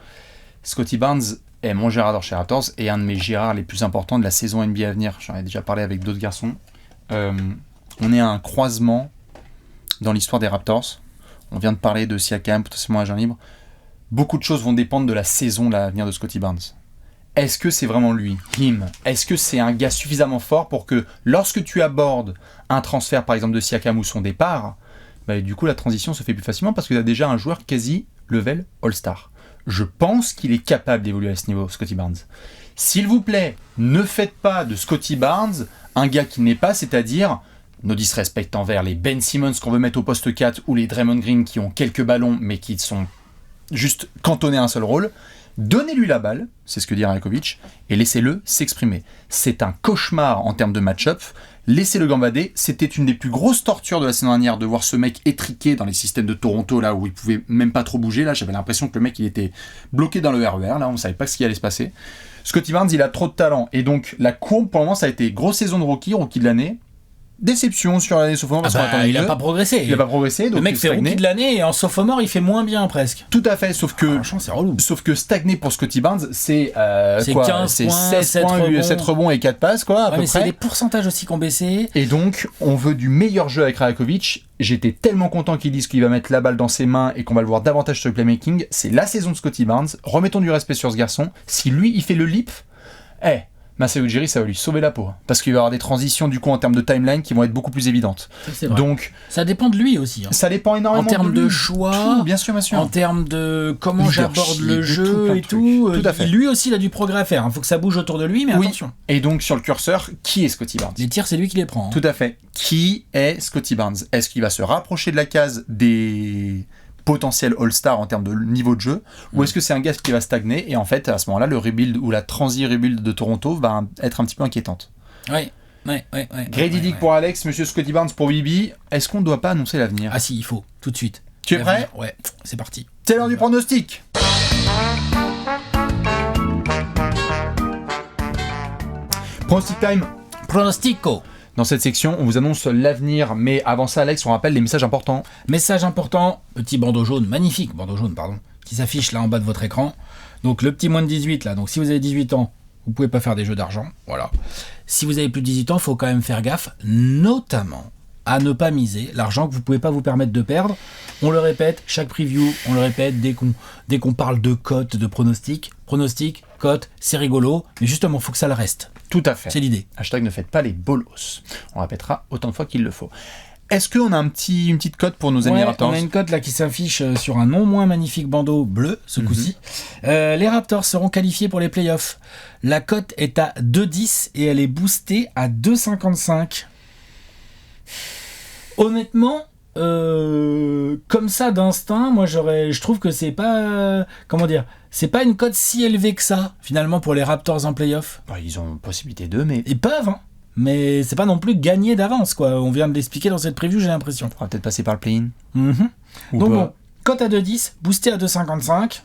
Scottie Barnes est mon Gérard chez Raptors et un de mes Gérards les plus importants de la saison NBA à venir. J'en ai déjà parlé avec d'autres garçons. On est à un croisement dans l'histoire des Raptors. On vient de parler de Siakam, potentiellement agent libre. Beaucoup de choses vont dépendre de la saison à venir de Scottie Barnes. Est-ce que c'est vraiment lui, Est-ce que c'est un gars suffisamment fort pour que lorsque tu abordes un transfert par exemple de Siakam ou son départ, du coup la transition se fait plus facilement parce que tu as déjà un joueur quasi level All-Star. Je pense qu'il est capable d'évoluer à ce niveau, Scottie Barnes. S'il vous plaît, ne faites pas de Scottie Barnes un gars qui n'est pas, c'est-à-dire no disrespect envers les Ben Simmons qu'on veut mettre au poste 4 ou les Draymond Green qui ont quelques ballons mais qui sont juste cantonnés à un seul rôle. Donnez-lui la balle, c'est ce que dit Rajakovic, et laissez-le s'exprimer. C'est un cauchemar en termes de match-up. Laissez-le gambader. C'était une des plus grosses tortures de la saison dernière de voir ce mec étriqué dans les systèmes de Toronto, là où il pouvait même pas trop bouger. Là, j'avais l'impression que le mec il était bloqué dans le RER. Là, on savait pas ce qui allait se passer. Scottie Barnes, il a trop de talent. Et donc, la courbe, pour le moment, ça a été grosse saison de rookie de l'année. Déception sur l'année sophomore parce qu'on attendait il a mieux. pas progressé. Il a pas progressé. Donc le mec fait rookie de l'année et en sophomore il fait moins bien presque. Tout à fait, sauf que franchement c'est relou. Sauf que stagner pour Scottie Barnes, c'est 15 points, 16 points, 7 rebonds et 4 passes quoi. À peu mais près. c'est les pourcentages aussi qui ont baissé. Et donc on veut du meilleur jeu avec Rajakovic. J'étais tellement content qu'ils disent qu'il va mettre la balle dans ses mains et qu'on va le voir davantage sur le playmaking. C'est la saison de Scottie Barnes. Remettons du respect sur ce garçon. Si lui il fait le leap, Masai Ujiri, ça va lui sauver la peau. Parce qu'il va y avoir des transitions du coup en termes de timeline qui vont être beaucoup plus évidentes. C'est vrai. Donc, ça dépend de lui aussi. Hein. Ça dépend énormément en termes de choix, tout, bien sûr. En termes de comment j'aborde le jeu et tout. Tout à fait. Lui aussi, il a du progrès à faire. Il faut que ça bouge autour de lui, mais attention. Et donc sur le curseur, qui est Scottie Barnes ? Les tirs, c'est lui qui les prend. Hein. Tout à fait. Qui est Scottie Barnes ? Est-ce qu'il va se rapprocher de la case des potentiel All-Star en termes de niveau de jeu, ou est-ce que c'est un gars qui va stagner et en fait à ce moment-là le rebuild ou la transi-rebuild de Toronto va être un petit peu inquiétante. Ouais. Grady Dick pour Alex, monsieur Scottie Barnes pour Bibi. Est-ce qu'on ne doit pas annoncer l'avenir ? Ah si, il faut, tout de suite. Tu es prêt ? Ouais, c'est parti. C'est l'heure du pronostic. Pronostic time. Pronostico. Dans cette section, on vous annonce l'avenir, mais avant ça, Alex, on rappelle les messages importants. Message important, petit bandeau jaune, magnifique bandeau jaune, qui s'affiche là en bas de votre écran. Donc le petit moins de 18 là, donc si vous avez 18 ans, vous pouvez pas faire des jeux d'argent, voilà. Si vous avez plus de 18 ans, il faut quand même faire gaffe, notamment à ne pas miser l'argent que vous pouvez pas vous permettre de perdre. On le répète, chaque preview, on le répète dès qu'on parle de cotes, de pronostics. Pronostics, cotes, c'est rigolo, mais justement, il faut que ça le reste. Tout à fait. C'est l'idée. Hashtag ne faites pas les bolos. On répétera autant de fois qu'il le faut. Est-ce qu'on a une petite cote pour nos amis Raptors ? On a une cote là qui s'affiche sur un non moins magnifique bandeau bleu, ce coup-ci. Les Raptors seront qualifiés pour les playoffs. La cote est à 2,10 et elle est boostée à 2,55. Honnêtement, comme ça d'instinct, moi je trouve que c'est pas c'est pas une cote si élevée que ça finalement pour les Raptors en playoff. Ils ont possibilité d'eux, mais ils peuvent, hein. Mais c'est pas non plus gagné d'avance quoi. On vient de l'expliquer dans cette preview, j'ai l'impression. On va peut-être passer par le play-in. Donc bon, cote à 2,10, boosté à 2,55.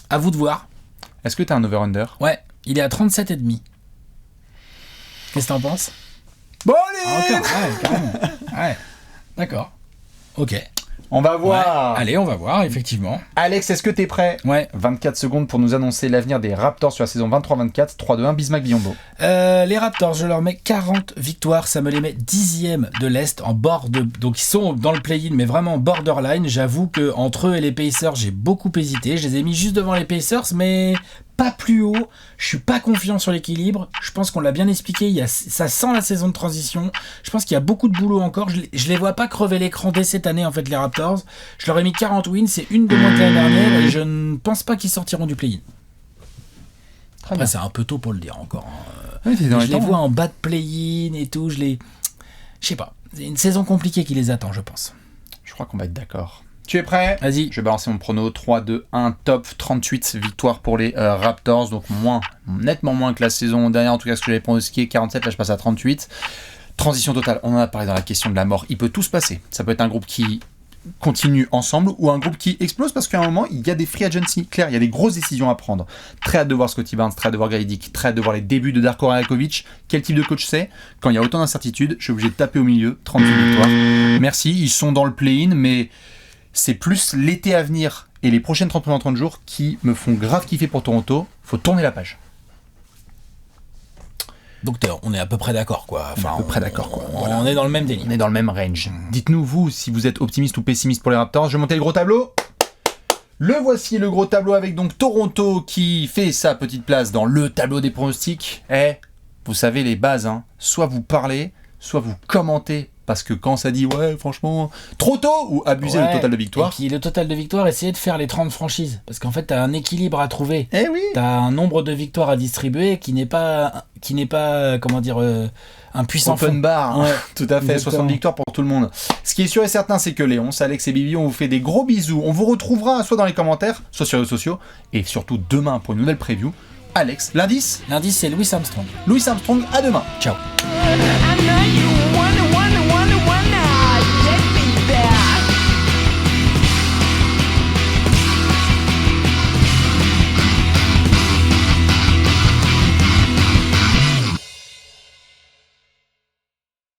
À vous de voir. Est-ce que t'as un over-under ? Ouais. Il est à 37,5. Qu'est-ce que t'en penses? Bon Ah, allez, encore, ouais, carrément. Ouais, d'accord. Ok. on va voir. Ouais. Allez, on va voir, effectivement. Alex, est-ce que t'es prêt? Ouais. 24 secondes pour nous annoncer l'avenir des Raptors sur la saison 23-24. 3-2-1, Bismack Biombo. Les Raptors, je leur mets 40 victoires, ça me les met 10e de l'Est, en bord de... Donc ils sont dans le play-in, mais vraiment borderline. J'avoue qu'entre eux et les Pacers, j'ai beaucoup hésité. Je les ai mis juste devant les Pacers, mais pas plus haut. Je suis pas confiant sur l'équilibre. Je pense qu'on l'a bien expliqué. Ça sent la saison de transition. Je pense qu'il y a beaucoup de boulot encore. Je les vois pas crever l'écran dès cette année, en fait, les Raptors. Je leur ai mis 40 wins, c'est une de moins que l'année dernière, et je ne pense pas qu'ils sortiront du play-in. Après, c'est un peu tôt pour le dire encore. Oui, Je les vois en bas de play-in et tout. Je sais pas. C'est une saison compliquée qui les attend, je pense. Je crois qu'on va être d'accord. Tu es prêt? Vas-y. Je vais balancer mon prono. 3-2-1, top 38 victoires pour les Raptors. Donc nettement moins que la saison dernière. En tout cas, ce que j'avais pronostiqué, 47. Là, je passe à 38. Transition totale. On en a parlé dans la question de la mort. Il peut tout se passer. Ça peut être un groupe qui continue ensemble ou un groupe qui explose parce qu'à un moment, il y a des free agency. Clair, il y a des grosses décisions à prendre. Très hâte de voir Scottie Barnes, très hâte de voir Grady Dick, très hâte de voir les débuts de Darko Rajakovic. Quel type de coach c'est? Quand il y a autant d'incertitudes, je suis obligé de taper au milieu. 38 victoires. Merci. Ils sont dans le play-in, mais c'est plus l'été à venir et les prochaines 30 jours qui me font grave kiffer pour Toronto. Faut tourner la page. Donc on est à peu près d'accord, quoi. Enfin, à peu près d'accord, quoi. Voilà. On est dans le même délire. On est dans le même range. Dites-nous, vous, si vous êtes optimiste ou pessimiste pour les Raptors. Je vais monter le gros tableau. Le voici, le gros tableau, avec donc Toronto qui fait sa petite place dans le tableau des pronostics. Vous savez les bases, hein. Soit vous parlez, soit vous commentez. Parce que quand ça dit, ouais, franchement, trop tôt, ou abuser le total de victoire. Et puis le total de victoire, essayez de faire les 30 franchises. Parce qu'en fait, t'as un équilibre à trouver. Eh oui. T'as un nombre de victoires à distribuer qui n'est pas comment dire, un puissant open fond. bar. Ouais. Tout à fait, Exactement. 60 victoires pour tout le monde. Ce qui est sûr et certain, c'est que Léon, Alex et Bibi, on vous fait des gros bisous. On vous retrouvera soit dans les commentaires, soit sur les réseaux sociaux. Et surtout demain pour une nouvelle preview. Alex, l'indice L'indice, c'est Louis Armstrong. Louis Armstrong, à demain. Ciao.